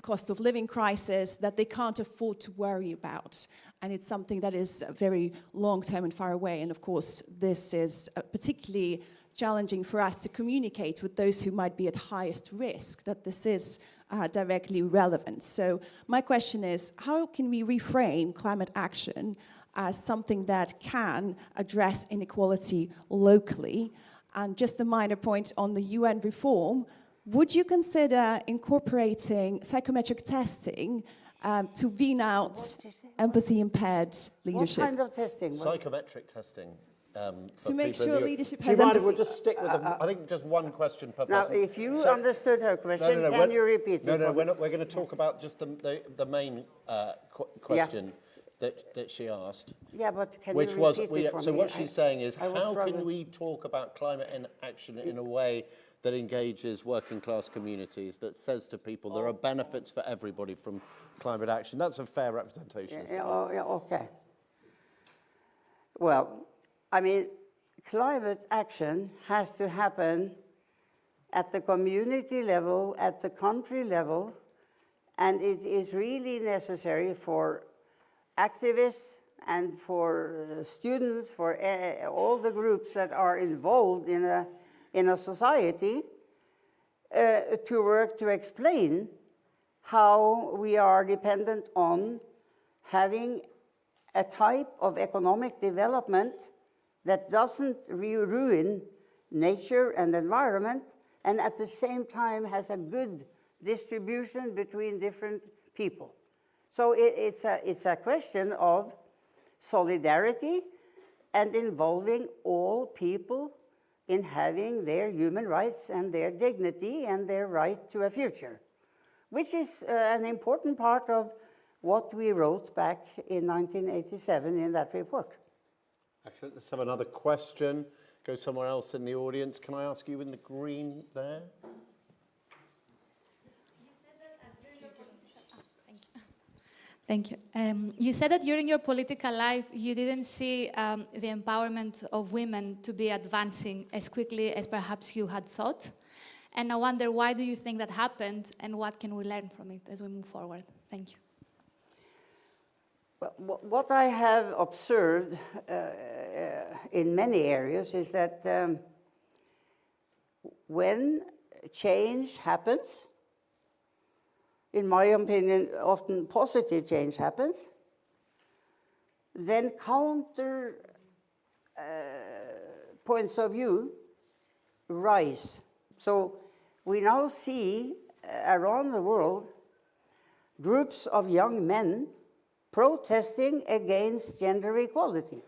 cost of living crisis that they can't afford to worry about. And it's something that is very long-term and far away. And of course, this is particularly challenging for us to communicate with those who might be at highest risk that this is directly relevant. So my question is, how can we reframe climate action as something that can address inequality locally? And just a minor point on the UN reform, would you consider incorporating psychometric testing to wean out empathy-impaired leadership? What kind of testing? Psychometric testing. To make sure leadership Do has you mind if empathy? we'll just stick with I think just one question per Now, person. if you understood her question, No, can you repeat it? No, we're going to talk about just the main question that she asked. Yeah, but can Which you was, repeat it for so me? what she's saying is, I was how struggling. can we talk about climate action in a way that engages working class communities, that says to people there are benefits for everybody from climate action? That's a fair representation. Yeah, okay. Well, I mean, climate action has to happen at the community level, at the country level, and it is really necessary for activists and for students, for all the groups that are involved in a society to work to explain how we are dependent on having a type of economic development that doesn't ruin nature and environment, and at the same time has a good distribution between different people. So it's a question of solidarity and involving all people in having their human rights and their dignity and their right to a future, which is an important part of what we wrote back in 1987 in that report. Excellent. Let's have another question. Go somewhere else in the audience. Can I ask you in the green there? Thank you. You said that during your political life, you didn't see the empowerment of women to be advancing as quickly as perhaps you had thought. And I wonder, why do you think that happened, and what can we learn from it as we move forward? Thank you. Well, what I have observed in many areas is that when change happens, in my opinion, often positive change happens, then counter points of view rise. So we now see around the world groups of young men protesting against gender equality,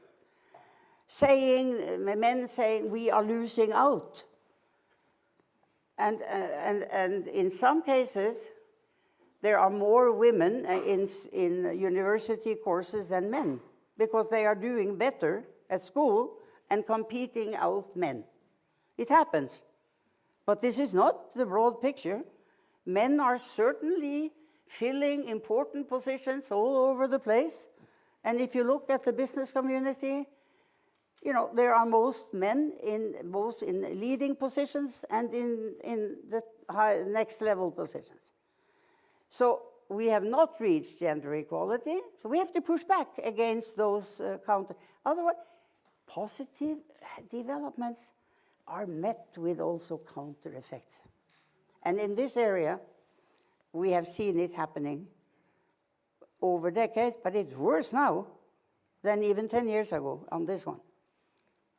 men saying we are losing out. And in some cases, there are more women in university courses than men, because they are doing better at school and competing out men. It happens. But this is not the broad picture. Men are certainly filling important positions all over the place. And if you look at the business community, you know, there are most men both in leading positions and in the next level positions. So we have not reached gender equality, so we have to push back against those Otherwise, positive developments are met with also counter effects. And in this area, we have seen it happening over decades, but it's worse now than even 10 years ago on this one.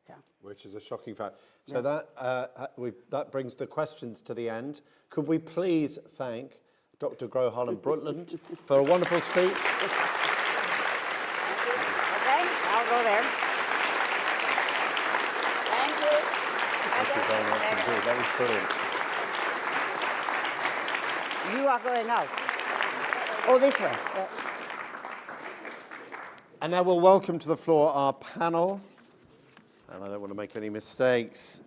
Yeah. Which is a shocking fact. So that brings the questions to the end. Could we please thank Dr. Gro Harlem Brundtland for a wonderful speech. Okay, I'll go there. Thank you. Thank you very much indeed. That was brilliant. You are going out. Oh, this way. Yeah. And now we'll welcome to the floor our panel. And I don't want to make any mistakes.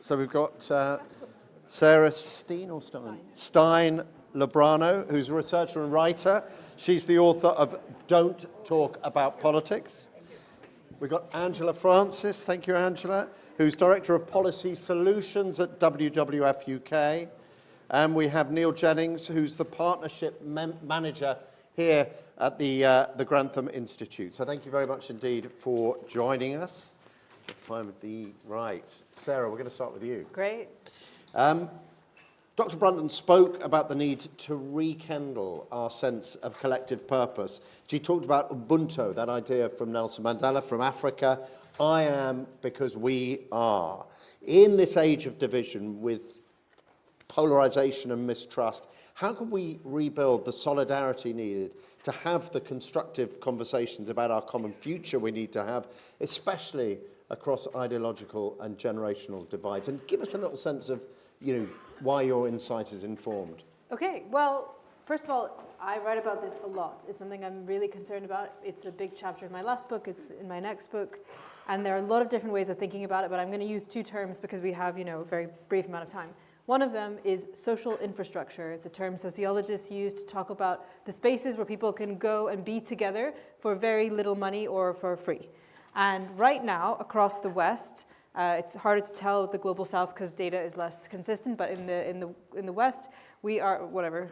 So we've got Sarah Stein Lebrano, who's a researcher and writer. She's the author of Don't Talk About Politics. We've got Angela Francis, thank you, Angela, who's Director of Policy Solutions at WWF UK. And we have Neil Jennings, who's the Partnership Manager here at the Grantham Institute. So thank you very much indeed for joining us. Right. Sarah, we're going to start with you. Great. Dr. Brundtland spoke about the need to rekindle our sense of collective purpose. She talked about Ubuntu, that idea from Nelson Mandela, from Africa. I am because we are. In this age of division with polarization and mistrust, how can we rebuild the solidarity needed to have the constructive conversations about our common future we need to have, especially across ideological and generational divides? And give us a little sense of, why your insight is informed. Okay, well, first of all, I write about this a lot. It's something I'm really concerned about. It's a big chapter in my last book. It's in my next book. And there are a lot of different ways of thinking about it, but I'm going to use two terms because we have, a very brief amount of time. One of them is social infrastructure. It's a term sociologists use to talk about the spaces where people can go and be together for very little money or for free. And right now, across the West, it's harder to tell with the global South because data is less consistent, but in the West, we are,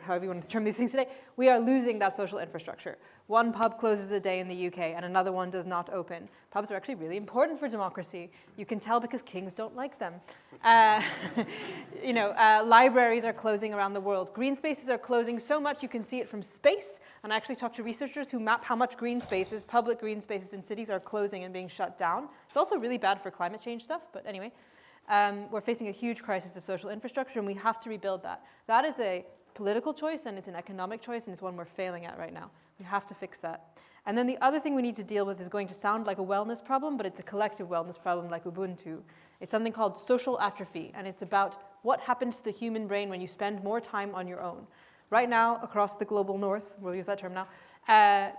however you want to term these things today, we are losing that social infrastructure. One pub closes a day in the UK and another one does not open. Pubs are actually really important for democracy. You can tell because kings don't like them. Libraries are closing around the world. Green spaces are closing so much you can see it from space. And I actually talked to researchers who map how much green spaces, public green spaces in cities are closing and being shut down. It's also really bad for climate change stuff, but anyway. We're facing a huge crisis of social infrastructure and we have to rebuild that. That is a political choice and it's an economic choice and it's one we're failing at right now. We have to fix that. And then the other thing we need to deal with is going to sound like a wellness problem, but it's a collective wellness problem like Ubuntu. It's something called social atrophy, and it's about what happens to the human brain when you spend more time on your own. Right now, across the global north, we'll use that term now,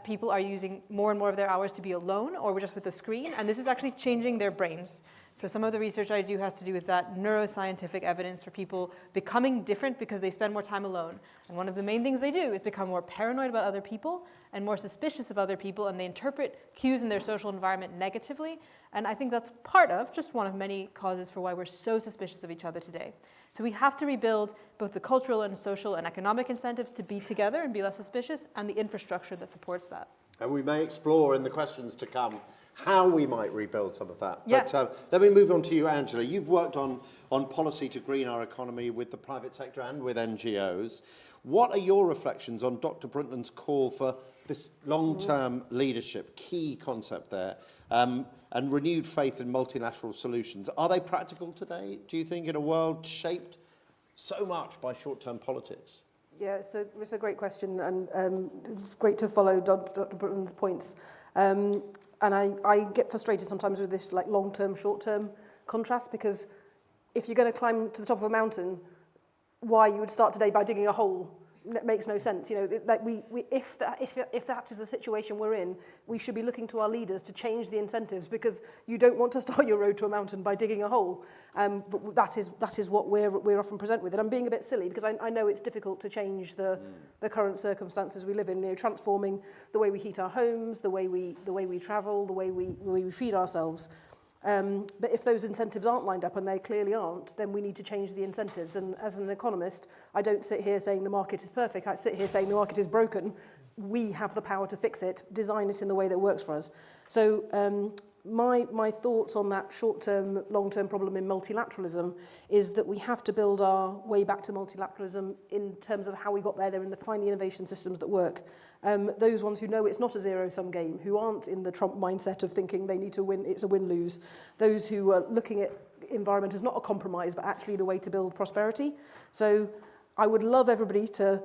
people are using more and more of their hours to be alone or just with a screen, and this is actually changing their brains. So some of the research I do has to do with that neuroscientific evidence for people becoming different because they spend more time alone. And one of the main things they do is become more paranoid about other people and more suspicious of other people, and they interpret cues in their social environment negatively. And I think that's part of, just one of many causes for why we're so suspicious of each other today. So we have to rebuild both the cultural and social and economic incentives to be together and be less suspicious, and the infrastructure that supports that. And we may explore in the questions to come how we might rebuild some of that. Yeah. But let me move on to you, Angela. You've worked on policy to green our economy with the private sector and with NGOs. What are your reflections on Dr. Brundtland's call for this long-term leadership, key concept there, and renewed faith in multilateral solutions? Are they practical today, do you think, in a world shaped so much by short-term politics? Yeah, so it's a great question, and great to follow Dr. Brundtland's points. And I get frustrated sometimes with this long-term, short-term contrast, because if you're going to climb to the top of a mountain, why you would start today by digging a hole makes no sense. If that is the situation we're in, we should be looking to our leaders to change the incentives, because you don't want to start your road to a mountain by digging a hole. But that is what we're often present with. And I'm being a bit silly because I know it's difficult to change the current circumstances we live in. Transforming the way we heat our homes, the way we travel, the way we feed ourselves. But if those incentives aren't lined up, and they clearly aren't, then we need to change the incentives. And as an economist, I don't sit here saying the market is perfect. I sit here saying the market is broken. We have the power to fix it, design it in the way that works for us. So my thoughts on that short-term, long-term problem in multilateralism is that we have to build our way back to multilateralism in terms of how we got there and find the innovation systems that work. Those ones who know it's not a zero-sum game, who aren't in the Trump mindset of thinking they need to win, it's a win-lose. Those who are looking at environment as not a compromise, but actually the way to build prosperity. So I would love everybody to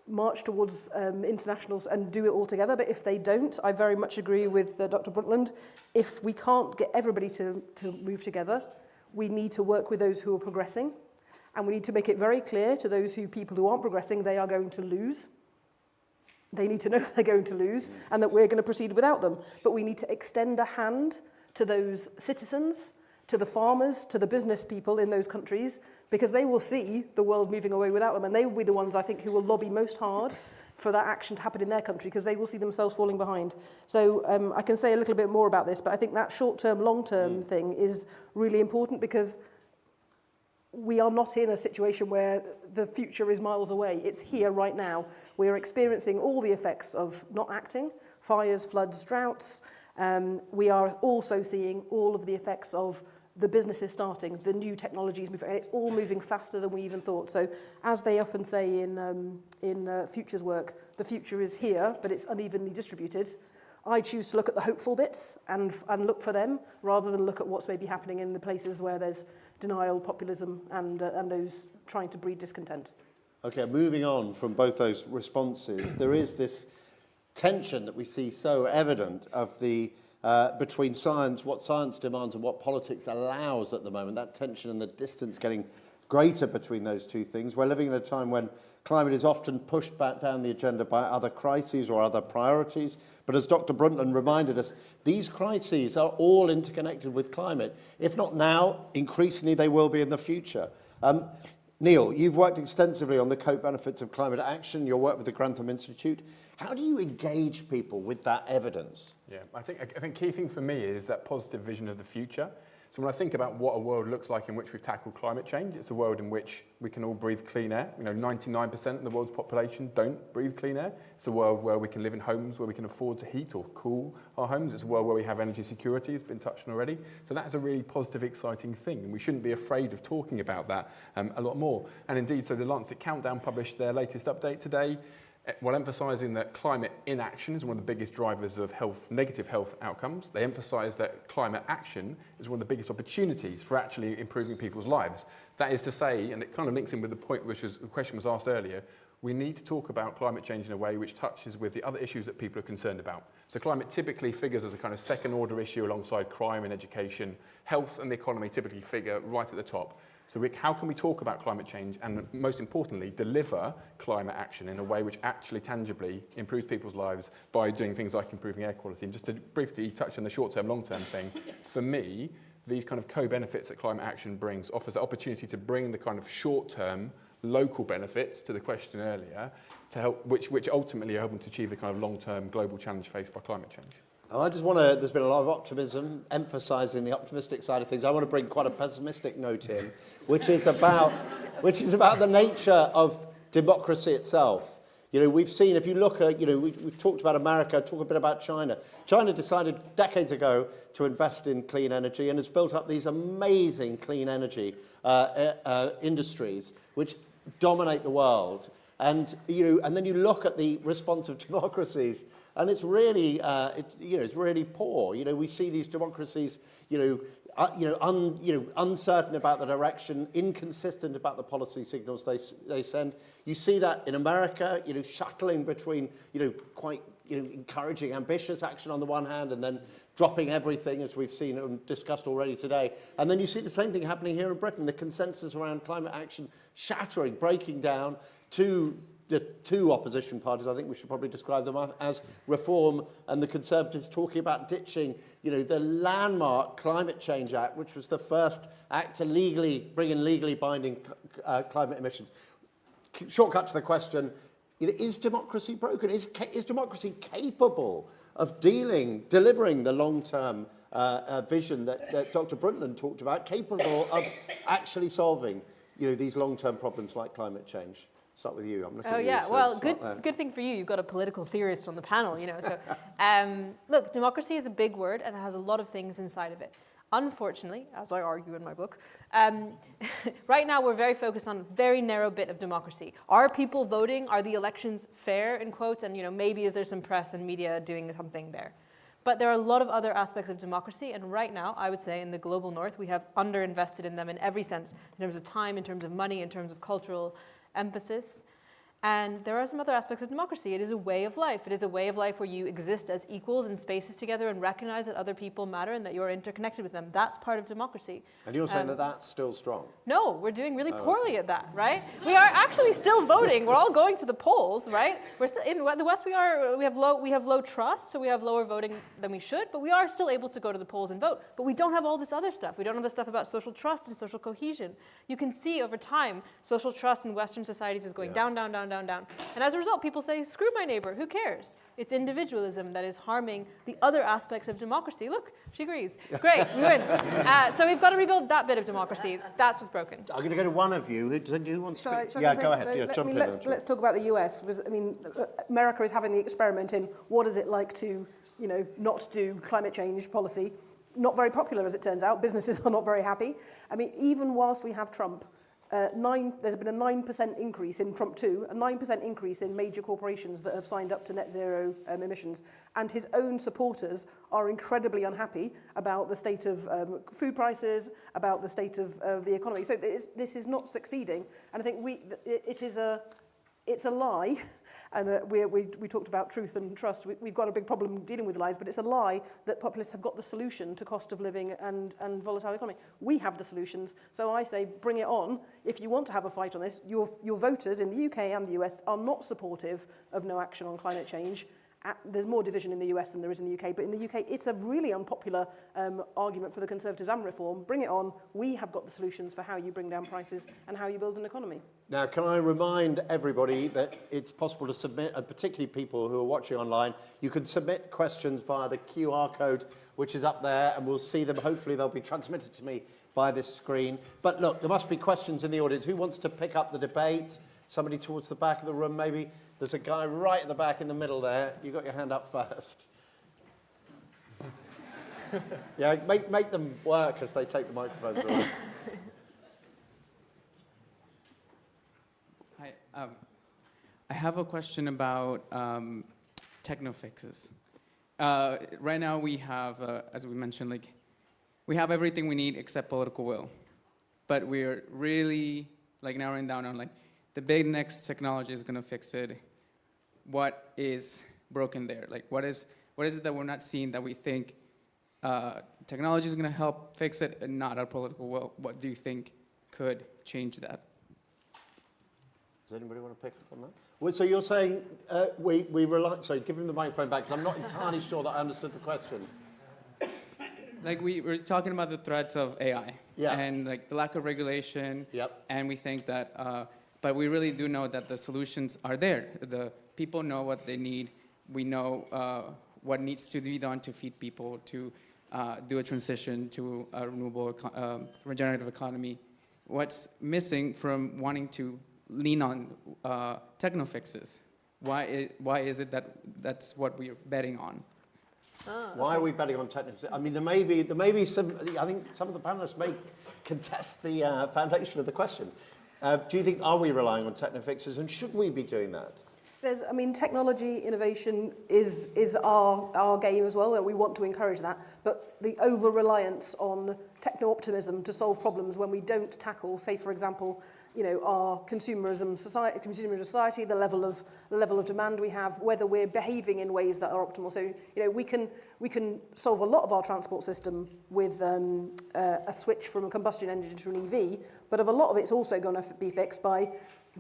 march towards internationals and do it all together, but if they don't, I very much agree with Dr. Brundtland. If we can't get everybody to move together, we need to work with those who are progressing, and we need to make it very clear to those people who aren't progressing they are going to lose. they need to know they're going to lose and that we're going to proceed without them. But we need to extend a hand to those citizens, to the farmers, to the business people in those countries, because they will see the world moving away without them, and they will be the ones, I think, who will lobby most hard for that action to happen in their country, because they will see themselves falling behind. So I can say a little bit more about this, but I think that short-term, long-term thing is really important, because we are not in a situation where the future is miles away. It's here right now. We are experiencing all the effects of not acting, fires, floods, droughts. We are also seeing all of the effects of the businesses starting, the new technologies moving, and it's all moving faster than we even thought. So as they often say in futures work, the future is here, but it's unevenly distributed. I choose to look at the hopeful bits and look for them, rather than look at what's maybe happening in the places where there's denial, populism, and those trying to breed discontent. Okay, moving on from both those responses, there is this tension that we see so evident of the between science, what science demands, and what politics allows at the moment. That tension and the distance getting greater between those two things. We're living in a time when climate is often pushed back down the agenda by other crises or other priorities. But as Dr. Brundtland reminded us, these crises are all interconnected with climate. If not now, increasingly they will be in the future. Neil, you've worked extensively on the co-benefits of climate action, your work with the Grantham Institute. How do you engage people with that evidence? Yeah, I think key thing for me is that positive vision of the future. So when I think about what a world looks like in which we've tackled climate change, it's a world in which we can all breathe clean air. 99% of the world's population don't breathe clean air. It's a world where we can live in homes where we can afford to heat or cool our homes. It's a world where we have energy security, it's been touched on already. So that's a really positive, exciting thing, and we shouldn't be afraid of talking about that a lot more. And indeed, so the Lancet Countdown published their latest update today, while emphasising that climate inaction is one of the biggest drivers of negative health outcomes. They emphasise that climate action is one of the biggest opportunities for actually improving people's lives. That is to say, and it kind of links in with the point which was, the question was asked earlier, we need to talk about climate change in a way which touches with the other issues that people are concerned about. So climate typically figures as a kind of second order issue alongside crime and education. Health and the economy typically figure right at the top. So how can we talk about climate change and, most importantly, deliver climate action in a way which actually tangibly improves people's lives by doing things like improving air quality? And just to briefly touch on the short-term, long-term thing, for me, these kind of co-benefits that climate action brings offers the opportunity to bring the kind of short-term local benefits to the question earlier, to help, which ultimately are helping to achieve the kind of long-term global challenge faced by climate change. I just want to, there's been a lot of optimism, emphasising the optimistic side of things. I want to bring quite a pessimistic note in, which is about the nature of democracy itself. We've seen, if you look at, we've talked about America, talk a bit about China. China decided decades ago to invest in clean energy and has built up these amazing clean energy industries which dominate the world. And then you look at the response of democracies, and it's really, it's really poor. We see these democracies, uncertain about the direction, inconsistent about the policy signals they send. You see that in America, shuttling between, quite, encouraging ambitious action on the one hand, and then dropping everything, as we've seen and discussed already today. And then you see the same thing happening here in Britain, the consensus around climate action shattering, breaking down to the two opposition parties. I think we should probably describe them as Reform and the Conservatives talking about ditching, the landmark Climate Change Act, which was the first act to bring in legally binding climate emissions. Shortcut to the question, is democracy broken? Is democracy capable of delivering the long-term vision that Dr. Brundtland talked about, capable of actually solving, these long-term problems like climate change? Start with you. I'm looking at you. Yeah. So well, good thing for you. You've got a political theorist on the panel, So, look, democracy is a big word and it has a lot of things inside of it. Unfortunately, as I argue in my book, right now we're very focused on a very narrow bit of democracy. Are people voting? Are the elections fair, in quotes? And maybe is there some press and media doing something there? But there are a lot of other aspects of democracy, and right now, I would say, in the global north, we have underinvested in them in every sense, in terms of time, in terms of money, in terms of cultural emphasis. And there are some other aspects of democracy. It is a way of life. It is a way of life where you exist as equals in spaces together and recognize that other people matter and that you're interconnected with them. That's part of democracy. And you're saying that that's still strong? No, we're doing really poorly at that, right? We are actually still voting. We're all going to the polls, right? We're still, in the West, we have low trust, so we have lower voting than we should, but we are still able to go to the polls and vote. But we don't have all this other stuff. We don't have the stuff about social trust and social cohesion. You can see over time, social trust in Western societies is going down, down, down, down, down. And as a result, people say, screw my neighbor, who cares? It's individualism that is harming the other aspects of democracy. Look, she agrees. Great, we win. So we've got to rebuild that bit of democracy. That's what's broken. I'm going to go to one of you. Who wants to speak? Shall I Yeah, jump go in? ahead. So Yeah, jump in. let's talk about the US. America is having the experiment in what is it like to, not do climate change policy. Not very popular, as it turns out. Businesses are not very happy. I mean, even whilst we have Trump, there's been a 9% increase in Trump 2, a 9% increase in major corporations that have signed up to net zero emissions. And his own supporters are incredibly unhappy about the state of food prices, about the state of the economy. So this is not succeeding. And I think it's a lie. And we talked about truth and trust. We've got a big problem dealing with lies, but it's a lie that populists have got the solution to cost of living and volatile economy. We have the solutions. So I say, bring it on. If you want to have a fight on this, your voters in the UK and the US are not supportive of no action on climate change. There's more division in the US than there is in the UK, but in the UK, it's a really unpopular argument for the Conservatives and reform. Bring it on. We have got the solutions for how you bring down prices and how you build an economy. Now, can I remind everybody that it's possible to submit, and particularly people who are watching online, you can submit questions via the QR code, which is up there, and we'll see them. Hopefully, they'll be transmitted to me by this screen. But look, there must be questions in the audience. Who wants to pick up the debate? Somebody towards the back of the room, maybe. There's a guy right at the back in the middle there. You got your hand up first. Yeah, make them work as they take the microphones away. Hi, I have a question about techno fixes. Right now we have, as we mentioned, we have everything we need except political will, but we're really narrowing down on the big next technology is going to fix it. What is broken there? What is it that we're not seeing that we think technology is going to help fix it and not our political will? What do you think could change that? Does anybody want to pick up on that? Well, so you're saying we rely... Sorry, give him the microphone back, because I'm not entirely sure that I understood the question. We're talking about the threats of AI and the lack of regulation. Yep. And we think that... but we really do know that the solutions are there. The people know what they need. We know what needs to be done to feed people, to do a transition to a renewable, regenerative economy. What's missing from wanting to lean on techno fixes? Why is it that that's what we're betting on? Why are we betting on technical? I mean, there may be some. I think some of the panelists may contest the foundation of the question. Do you think, are we relying on techno fixes, and should we be doing that? Technology innovation is our game as well, and we want to encourage that. But the over-reliance on techno-optimism to solve problems when we don't tackle, say, for example, our consumer society, the level of demand we have, whether we're behaving in ways that are optimal. So, we can solve a lot of our transport system with a switch from a combustion engine to an EV, but a lot of it's also going to be fixed by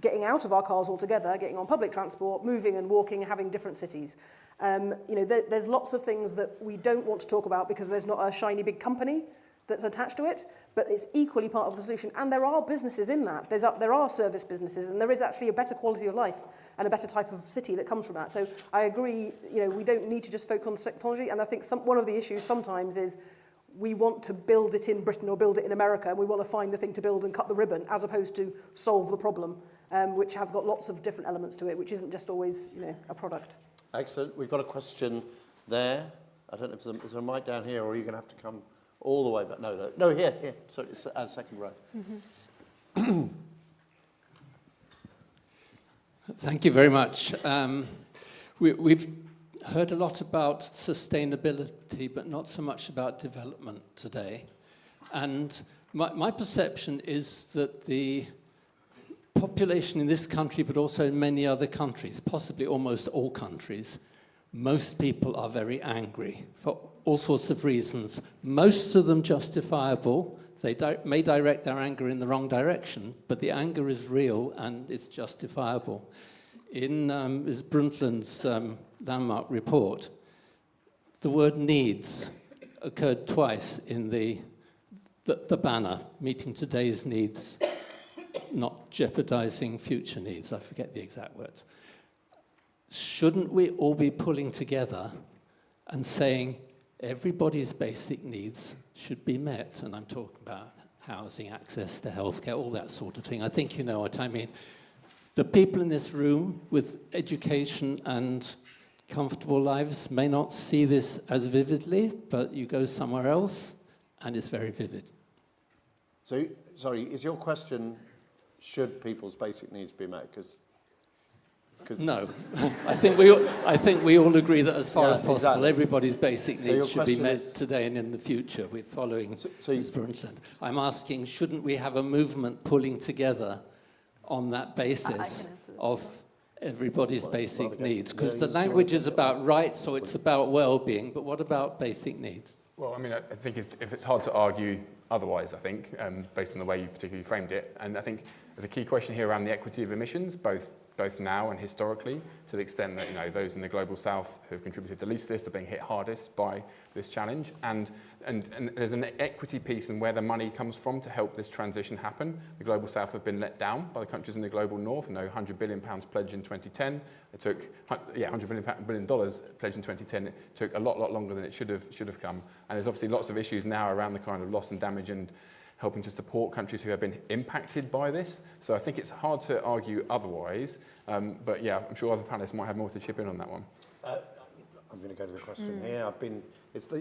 getting out of our cars altogether, getting on public transport, moving and walking, having different cities. There's lots of things that we don't want to talk about because there's not a shiny big company that's attached to it, but it's equally part of the solution. And there are businesses in that. There are service businesses, and there is actually a better quality of life and a better type of city that comes from that. So I agree, we don't need to just focus on technology. And I think one of the issues sometimes is we want to build it in Britain or build it in America, and we want to find the thing to build and cut the ribbon, as opposed to solve the problem, which has got lots of different elements to it, which isn't just always, a product. Excellent. We've got a question there. I don't know if there's a mic down here, or are you going to have to come all the way back? No, here. Sorry, it's second row. Mm-hmm. Thank you very much. We've heard a lot about sustainability, but not so much about development today. And my perception is that the population in this country, but also in many other countries, possibly almost all countries, most people are very angry for all sorts of reasons, most of them justifiable. They may direct their anger in the wrong direction, but the anger is real and it's justifiable. In Ms. Brundtland's landmark report, the word needs occurred twice in the banner, meeting today's needs, not jeopardizing future needs. I forget the exact words. Shouldn't we all be pulling together and saying everybody's basic needs should be met? And I'm talking about housing, access to healthcare, all that sort of thing. I think you know what I mean. The people in this room with education and comfortable lives may not see this as vividly, but you go somewhere else and it's very vivid. So, sorry, is your question, should people's basic needs be met? Because no, I think we all agree that as far as possible, exactly, everybody's basic needs should be met today and in the future. We're following Ms. Brundtland. I'm asking, shouldn't we have a movement pulling together on that basis of everybody's basic needs? Because the language is about rights, or it's about well-being, but what about basic needs? Well, I mean, I think if it's hard to argue otherwise, I think, based on the way you particularly framed it. And I think there's a key question here around the equity of emissions, both now and historically, to the extent that, you know, those in the global south who have contributed the least to this are being hit hardest by this challenge. And there's an equity piece in where the money comes from to help this transition happen. The global south have been let down by the countries in the global north. No £100 billion pledge in 2010. It took, $100 billion pledge in 2010. It took a lot longer than it should have come. And there's obviously lots of issues now around the kind of loss and damage and helping to support countries who have been impacted by this. So I think it's hard to argue otherwise. But yeah, I'm sure other panelists might have more to chip in on that one. I'm going to go to the question here.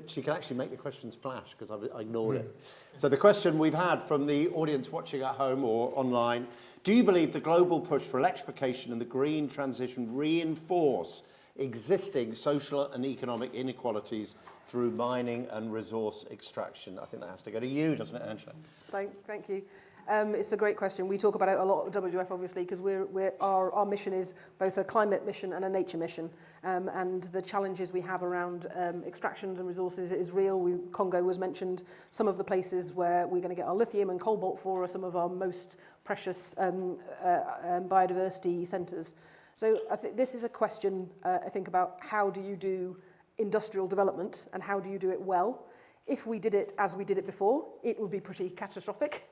She can actually make the questions flash because I ignored it. So the question we've had from the audience watching at home or online, do you believe the global push for electrification and the green transition reinforce existing social and economic inequalities through mining and resource extraction? I think that has to go to you, doesn't it, Angela? Thank you. It's a great question. We talk about it a lot at WWF, obviously, because our mission is both a climate mission and a nature mission. And the challenges we have around extractions and resources is real. Congo was mentioned. Some of the places where we're going to get our lithium and cobalt for are some of our most precious biodiversity centres. So I think this is a question, I think, about how do you do industrial development and how do you do it well? If we did it as we did it before, it would be pretty catastrophic.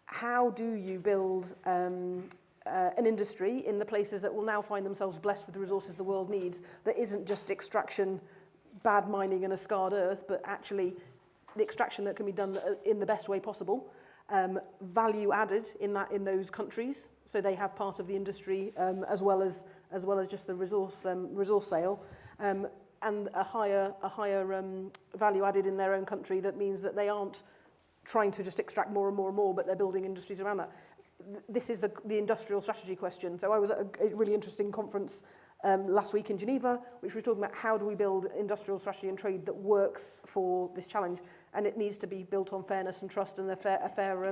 How do you build an industry in the places that will now find themselves blessed with the resources the world needs that isn't just extraction, bad mining and a scarred earth, but actually the extraction that can be done in the best way possible, value added in those countries, so they have part of the industry as well as just the resource sale, and a higher value added in their own country that means that they aren't trying to just extract more and more and more, but they're building industries around that. This is the industrial strategy question. So I was at a really interesting conference last week in Geneva, which was talking about how do we build industrial strategy and trade that works for this challenge, and it needs to be built on fairness and trust and a fair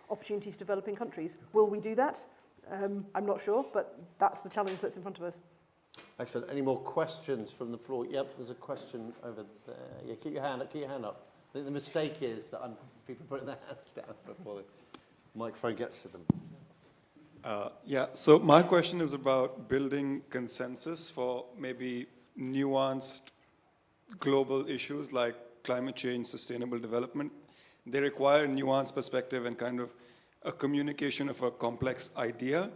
opportunities to develop in countries. Will we do that? I'm not sure, but that's the challenge that's in front of us. Excellent. Any more questions from the floor? Yep, there's a question over there. Yeah, keep your hand up. I think the mistake is that people putting their hands down before the microphone gets to them. So my question is about building consensus for maybe nuanced global issues like climate change, sustainable development. They require a nuanced perspective and kind of a communication of a complex idea.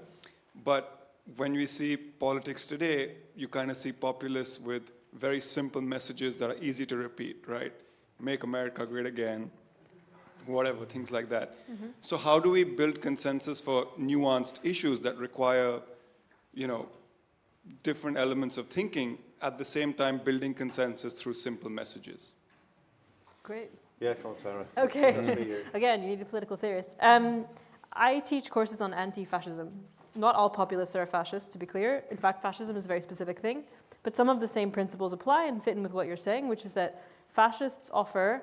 But when we see politics today, you kind of see populists with very simple messages that are easy to repeat, right? Make America great again, whatever, things like that. Mm-hmm. So how do we build consensus for nuanced issues that require, different elements of thinking, at the same time building consensus through simple messages? Great. Yeah, come on, Sarah. Okay. That's for you. Again, you need a political theorist. I teach courses on anti-fascism. Not all populists are fascists, to be clear. In fact, fascism is a very specific thing. But some of the same principles apply and fit in with what you're saying, which is that fascists offer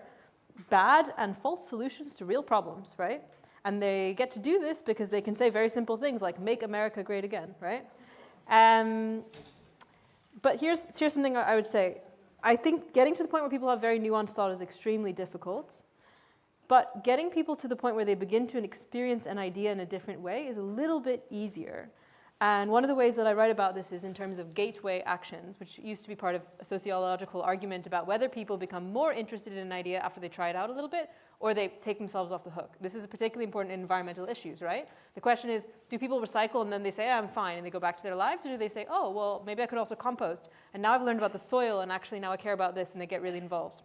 bad and false solutions to real problems, right? And they get to do this because they can say very simple things like, make America great again, right? But here's something I would say. I think getting to the point where people have very nuanced thought is extremely difficult. But getting people to the point where they begin to experience an idea in a different way is a little bit easier. And one of the ways that I write about this is in terms of gateway actions, which used to be part of a sociological argument about whether people become more interested in an idea after they try it out a little bit, or they take themselves off the hook. This is particularly important in environmental issues, right? The question is, do people recycle and then they say, I'm fine, and they go back to their lives? Or do they say, oh, well, maybe I could also compost, and now I've learned about the soil, and actually now I care about this, and they get really involved.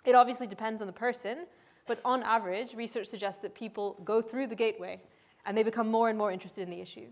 It obviously depends on the person, but on average, research suggests that people go through the gateway, and they become more and more interested in the issue.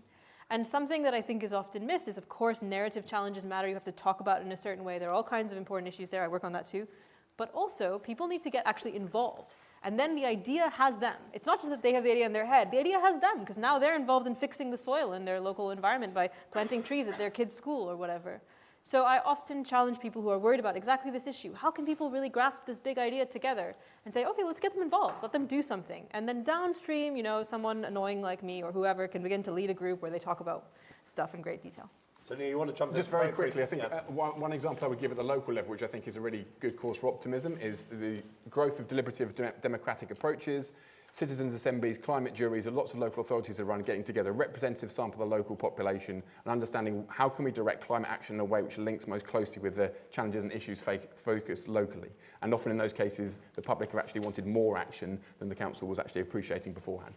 And something that I think is often missed is, of course, narrative challenges matter. You have to talk about it in a certain way. There are all kinds of important issues there. I work on that too. But also, people need to get actually involved. And then the idea has them. It's not just that they have the idea in their head. The idea has them, because now they're involved in fixing the soil in their local environment by planting trees at their kids' school or whatever. So I often challenge people who are worried about exactly this issue. How can people really grasp this big idea together and say, okay, let's get them involved, let them do something. And then downstream, someone annoying like me or whoever can begin to lead a group where they talk about stuff in great detail. So Neil, you want to jump in? Just very quickly, I think one example I would give at the local level, which I think is a really good cause for optimism, is the growth of deliberative democratic approaches, citizens' assemblies, climate juries, and lots of local authorities around getting together a representative sample of the local population and understanding how can we direct climate action in a way which links most closely with the challenges and issues focused locally. And often in those cases, the public have actually wanted more action than the council was actually appreciating beforehand.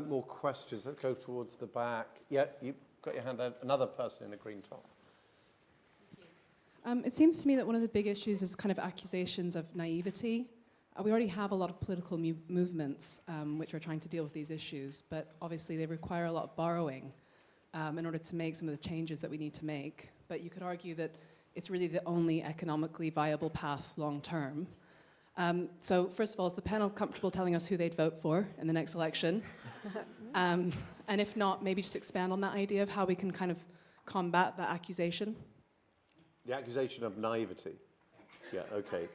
More questions? Let's go towards the back. Yeah, you've got your hand there. Another person in a green top. It seems to me that one of the big issues is kind of accusations of naivety. We already have a lot of political movements which are trying to deal with these issues, but obviously they require a lot of borrowing in order to make some of the changes that we need to make. But you could argue that it's really the only economically viable path long term. So first of all, is the panel comfortable telling us who they'd vote for in the next election? And if not, maybe just expand on that idea of how we can kind of combat that accusation. The accusation of naivety. Yeah, okay.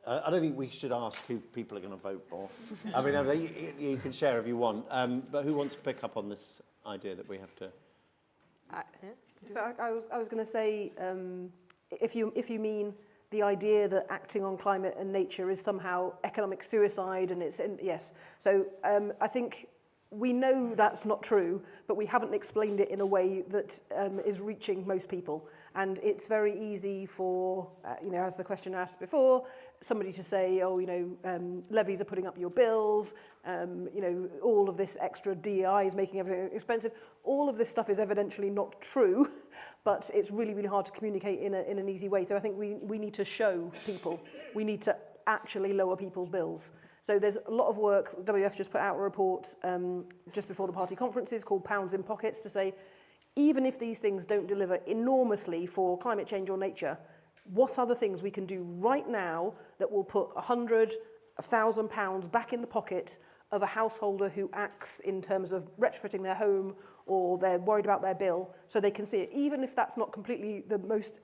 I don't think we should ask who people are going to vote for. I mean, you can share if you want. But who wants to pick up on this idea that we have to... So I was going to say, if you mean the idea that acting on climate and nature is somehow economic suicide, and yes. So I think we know that's not true, but we haven't explained it in a way that is reaching most people. And it's very easy for, as the question asked before, somebody to say, levies are putting up your bills, all of this extra DEI is making everything expensive. All of this stuff is evidently not true, but it's really, really hard to communicate in an easy way. So I think we need to show people. We need to actually lower people's bills. So there's a lot of work. WF just put out a report just before the party conferences called Pounds in Pockets to say, even if these things don't deliver enormously for climate change or nature, what are the things we can do right now that will put £100,000 back in the pocket of a householder who acts in terms of retrofitting their home or they're worried about their bill, so they can see it. Even if that's not completely the most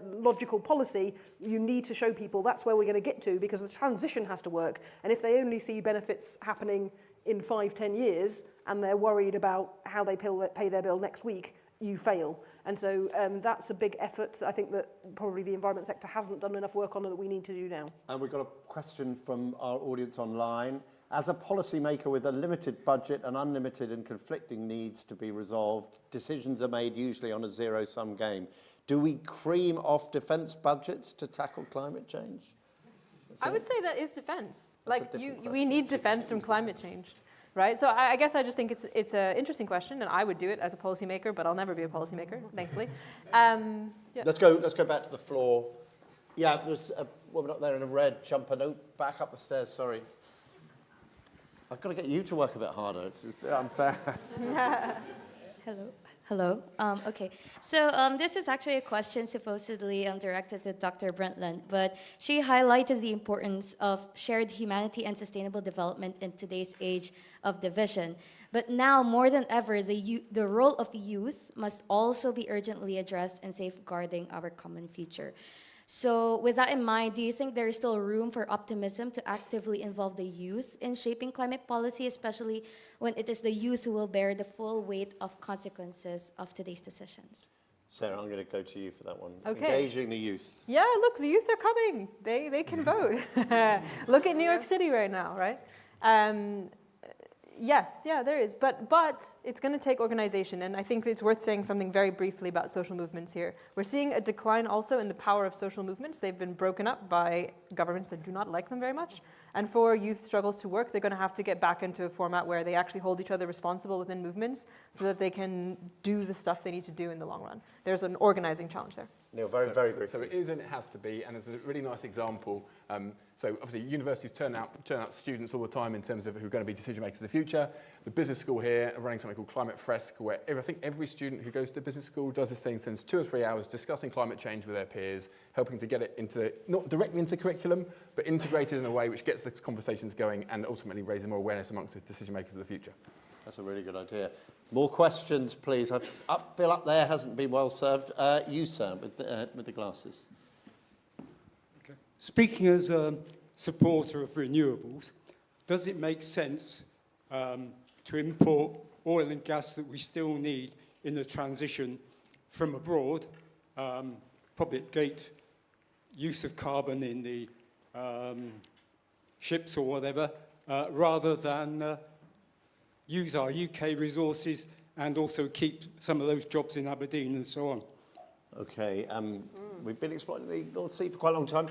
logical policy, you need to show people that's where we're going to get to, because the transition has to work. And if they only see benefits happening in 5-10 years and they're worried about how they pay their bill next week, you fail. And so that's a big effort that I think that probably the environment sector hasn't done enough work on and that we need to do now. And we've got a question from our audience online. As a policymaker with a limited budget and unlimited and conflicting needs to be resolved, decisions are made usually on a zero-sum game. Do we cream off defence budgets to tackle climate change? I would say that is defence. We need defence from climate change, right? So I guess I just think it's an interesting question, and I would do it as a policymaker, but I'll never be a policymaker, thankfully. Yeah. Let's go back to the floor. Yeah, there's a woman up there in a red jumper. No, back up the stairs, sorry. I've got to get you to work a bit harder. It's just unfair. Hello. Okay. So this is actually a question supposedly directed to Dr. Brundtland, but she highlighted the importance of shared humanity and sustainable development in today's age of division. But now, more than ever, the role of youth must also be urgently addressed in safeguarding our common future. So with that in mind, do you think there is still room for optimism to actively involve the youth in shaping climate policy, especially when it is the youth who will bear the full weight of consequences of today's decisions? Sarah, I'm going to go to you for that one. Okay. Engaging the youth. Yeah, look, the youth are coming. They can vote. Look at New York City right now, right? Yes, yeah, there is. But it's going to take organization. And I think it's worth saying something very briefly about social movements here. We're seeing a decline also in the power of social movements. They've been broken up by governments that do not like them very much. And for youth struggles to work, they're going to have to get back into a format where they actually hold each other responsible within movements so that they can do the stuff they need to do in the long run. There's an organizing challenge there. Neil, very briefly. So it is and it has to be, and there's a really nice example. So obviously universities turn out students all the time in terms of who are going to be decision makers of the future. The business school here are running something called Climate Fresque, where I think every student who goes to business school does this thing, spends 2 or 3 hours discussing climate change with their peers, helping to get it into, not directly into the curriculum, but integrated in a way which gets the conversations going and ultimately raises more awareness amongst the decision makers of the future. That's a really good idea. More questions, please. Bill up there hasn't been well served. You, sir, with the glasses. Okay. Speaking as a supporter of renewables, does it make sense to import oil and gas that we still need in the transition from abroad, propagate use of carbon in the ships or whatever, rather than use our UK resources and also keep some of those jobs in Aberdeen and so on? Okay, we've been exploiting the North Sea for quite a long time.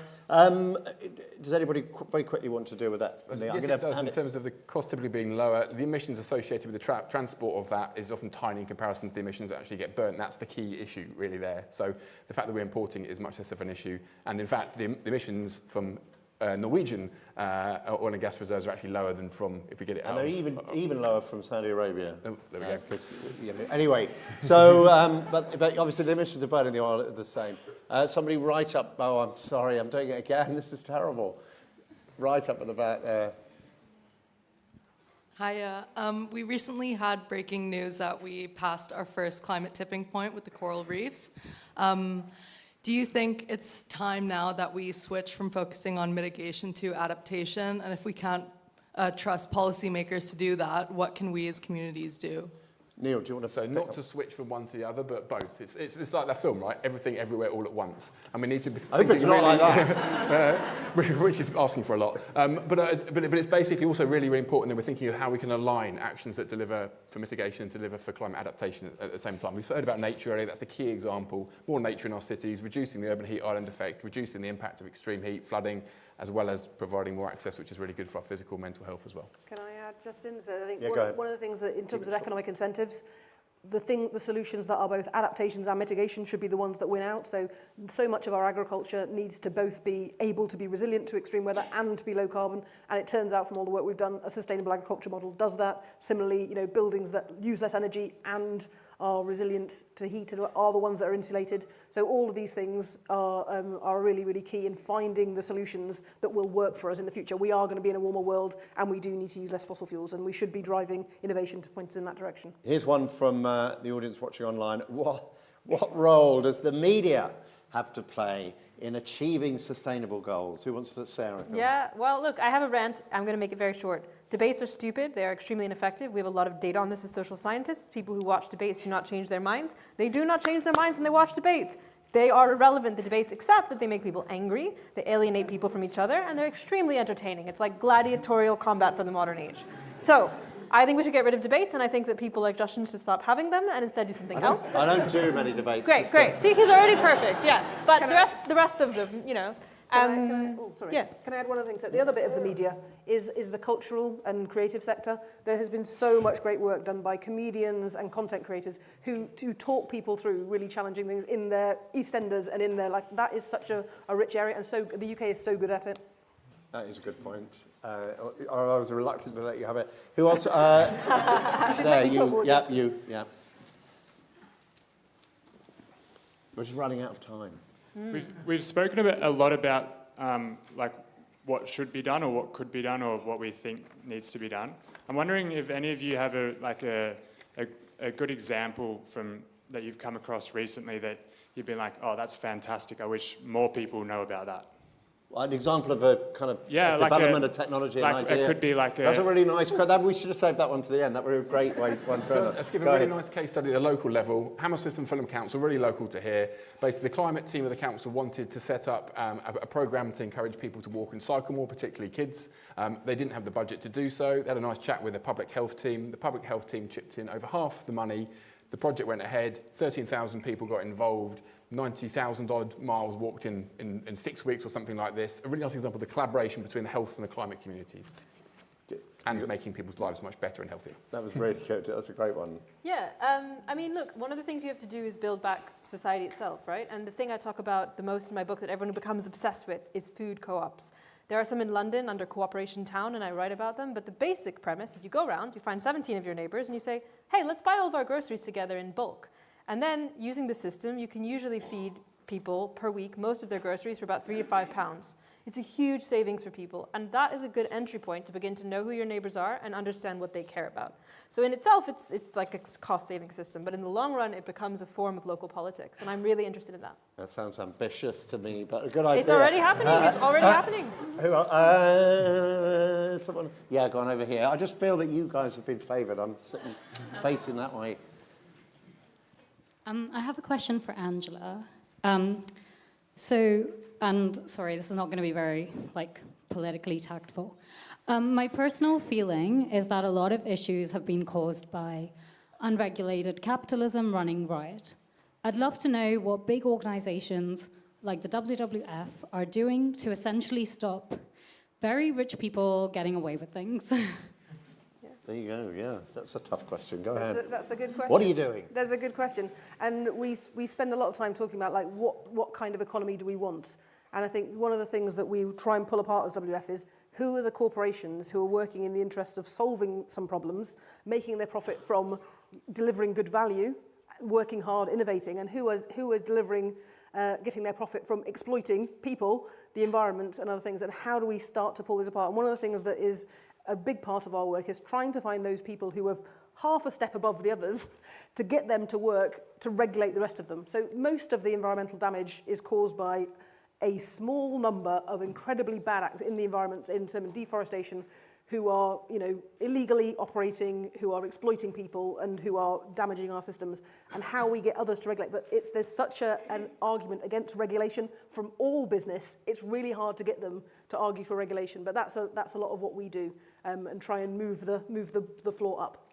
Does anybody very quickly want to deal with that? Yes, it does. In terms of the cost typically being lower, the emissions associated with the transport of that is often tiny in comparison to the emissions that actually get burnt. That's the key issue really there. So the fact that we're importing it is much less of an issue. And in fact, the emissions from Norwegian oil and gas reserves are actually lower than from if we get it out. And they're even lower from Saudi Arabia. Oh, there we go. Anyway, so but obviously the emissions of burning the oil are the same. Somebody right up. Oh, I'm sorry, I'm doing it again. This is terrible. Right up at the back there. Hiya. We recently had breaking news that we passed our first climate tipping point with the coral reefs. Do you think it's time now that we switch from focusing on mitigation to adaptation? And if we can't trust policymakers to do that, what can we as communities do? Neil, do you want to say? Not to switch from one to the other, but both. It's like that film, right? Everything, everywhere, all at once. And we need to be I hope it's not really, like that. which is asking for a lot. But it's basically also really, really important that we're thinking of how we can align actions that deliver for mitigation and deliver for climate adaptation at the same time. We've heard about nature earlier. That's a key example. More nature in our cities, reducing the urban heat island effect, reducing the impact of extreme heat, flooding, as well as providing more access, which is really good for our physical, mental health as well. Can I add, Justin? So I think yeah, one of the things that, in terms of economic incentives, the solutions that are both adaptations and mitigation should be the ones that win out. So much of our agriculture needs to both be able to be resilient to extreme weather and to be low carbon. And it turns out from all the work we've done, a sustainable agriculture model does that. Similarly, buildings that use less energy and are resilient to heat are the ones that are insulated. So all of these things are really, really key in finding the solutions that will work for us in the future. We are going to be in a warmer world, and we do need to use less fossil fuels, and we should be driving innovation to point us in that direction. Here's one from the audience watching online. What role does the media have to play in achieving sustainable goals? Who wants to, Sarah? Yeah, well, look, I have a rant. I'm going to make it very short. Debates are stupid. They are extremely ineffective. We have a lot of data on this as social scientists. People who watch debates do not change their minds. They do not change their minds when they watch debates. They are irrelevant, the debates, except that they make people angry, they alienate people from each other, and they're extremely entertaining. It's like gladiatorial combat for the modern age. So I think we should get rid of debates, and I think that people like Justin should stop having them and instead do something else. I don't do many debates. Great. See, he's already perfect, yeah. But the rest of them, Can I add one other thing? So the other bit of the media is the cultural and creative sector. There has been so much great work done by comedians and content creators who talk people through really challenging things in their EastEnders and in their life. That is such a rich area, and so the UK is so good at it. That is a good point. I was reluctant to let you have it. Who else? You should let me talk more. Yeah, you. Yeah. We're just running out of time. We've spoken a lot about like what should be done or what could be done or what we think needs to be done. I'm wondering if any of you have a good example from that you've come across recently that you've been like, oh, that's fantastic. I wish more people know about that. An example of a kind of development of technology and idea. It could be like That's a really nice. We should have saved that one to the end. That would be a great one further. Let's give a really nice case study at the local level. Hammersmith and Fulham Council, really local to here. Basically, the climate team of the council wanted to set up a programme to encourage people to walk and cycle more, particularly kids. They didn't have the budget to do so. They had a nice chat with the public health team. The public health team chipped in over half the money. The project went ahead. 13,000 people got involved. 90,000 odd miles walked in 6 weeks or something like this. A really nice example of the collaboration between the health and the climate communities. And making people's lives much better and healthier. That was really good. That's a great one. Yeah, I mean, look, one of the things you have to do is build back society itself, right? And the thing I talk about the most in my book that everyone becomes obsessed with is food co-ops. There are some in London under Cooperation Town, and I write about them, but the basic premise is you go around, you find 17 of your neighbours, and you say, hey, let's buy all of our groceries together in bulk. And then, using the system, you can usually feed people per week most of their groceries for about £3 to £5. It's a huge savings for people, and that is a good entry point to begin to know who your neighbours are and understand what they care about. So in itself, it's like a cost-saving system, but in the long run, it becomes a form of local politics, and I'm really interested in that. That sounds ambitious to me, but a good idea. It's already happening. It's already happening. Someone? Yeah, go on over here. I just feel that you guys have been favoured. I'm sitting facing that way. I have a question for Angela. Sorry, this is not going to be very, politically tactful. My personal feeling is that a lot of issues have been caused by unregulated capitalism running riot. I'd love to know what big organizations like the WWF are doing to essentially stop very rich people getting away with things. There you go, yeah. That's a tough question. Go ahead. That's a good question. What are you doing? That's a good question. And we spend a lot of time talking about what kind of economy do we want? And I think one of the things that we try and pull apart as WWF is who are the corporations who are working in the interest of solving some problems, making their profit from delivering good value, working hard, innovating, and who are delivering, getting their profit from exploiting people, the environment, and other things, and how do we start to pull this apart? And one of the things that is a big part of our work is trying to find those people who have half a step above the others to get them to work to regulate the rest of them. So most of the environmental damage is caused by a small number of incredibly bad actors in the environment, in terms of deforestation, who are, illegally operating, who are exploiting people, and who are damaging our systems, and how we get others to regulate. But there's such an argument against regulation from all business. It's really hard to get them to argue for regulation. But that's a lot of what we do, and try and move the floor up.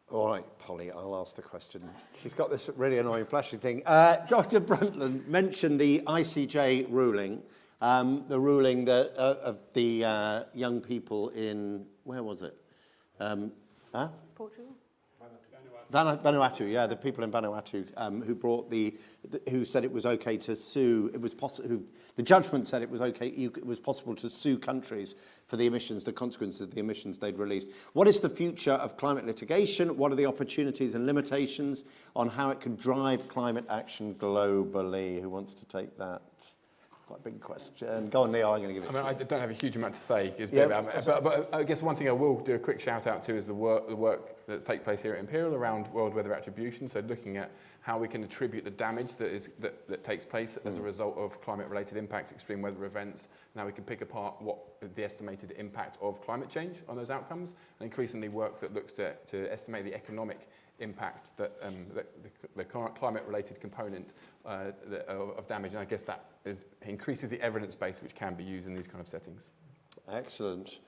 All right, Polly, I'll ask the question. She's got this really annoying flashing thing. Dr. Brundtland mentioned the ICJ ruling, the ruling that of the young people in, where was it? Portugal? Vanuatu, yeah, the people in Vanuatu who brought who said it was okay to sue. It was the judgment said it was okay. It was possible to sue countries for the emissions, the consequences of the emissions they'd released. What is the future of climate litigation? What are the opportunities and limitations on how it can drive climate action globally? Who wants to take that? Quite a big question. Go on, Neil, I'm going to give it I don't have a huge amount to say. But I guess one thing I will do a quick shout out to is the work that's taking place here at Imperial around world weather attribution. So looking at how we can attribute the damage that takes place as a result of climate-related impacts, extreme weather events. Now we can pick apart what the estimated impact of climate change on those outcomes, and increasingly work that looks to estimate the economic impact that the climate-related component of damage, and I guess that increases the evidence base which can be used in these kind of settings. Excellent.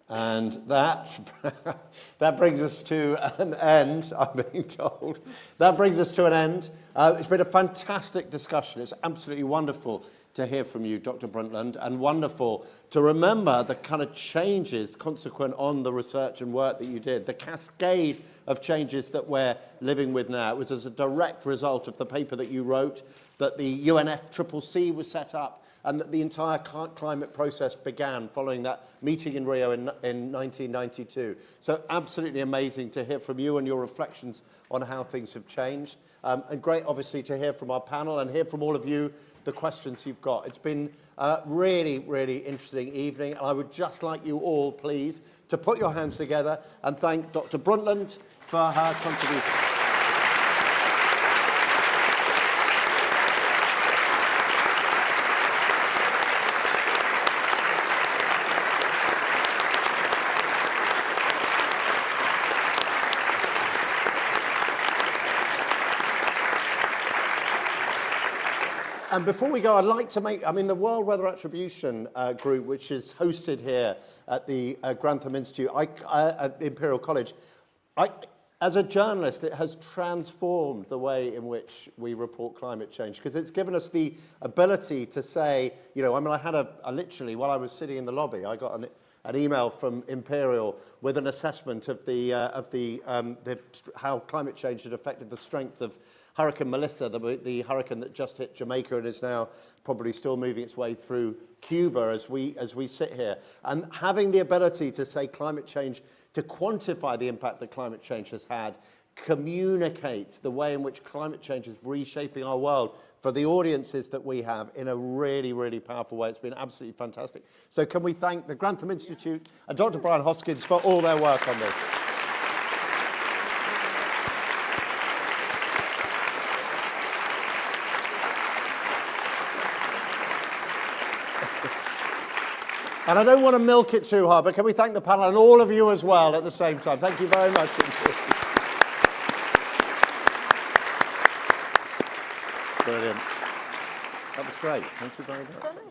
And that brings us to an end, I'm being told. That brings us to an end. It's been a fantastic discussion. It's absolutely wonderful to hear from you, Dr. Brundtland, and wonderful to remember the kind of changes consequent on the research and work that you did, the cascade of changes that we're living with now. It was as a direct result of the paper that you wrote, that the UNFCCC was set up, and that the entire climate process began following that meeting in Rio in 1992. So absolutely amazing to hear from you and your reflections on how things have changed. And great, obviously, to hear from our panel and hear from all of you the questions you've got. It's been a really, really interesting evening. And I would just like you all, please, to put your hands together and thank Dr. Brundtland for her contribution. And before we go, I'd like to make, the World Weather Attribution Group, which is hosted here at the Grantham Institute, at Imperial College, as a journalist, it has transformed the way in which we report climate change, because it's given us the ability to say, I had literally, while I was sitting in the lobby, I got an email from Imperial with an assessment of how climate change had affected the strength of Hurricane Melissa, the hurricane that just hit Jamaica and is now probably still moving its way through Cuba as we sit here. And having the ability to say climate change, to quantify the impact that climate change has had, communicates the way in which climate change is reshaping our world for the audiences that we have in a really, really powerful way. It's been absolutely fantastic. So can we thank the Grantham Institute and Dr. Brian Hoskins for all their work on this. And I don't want to milk it too hard, but can we thank the panel and all of you as well at the same time? Thank you very much. Brilliant. That was great. Thank you very much.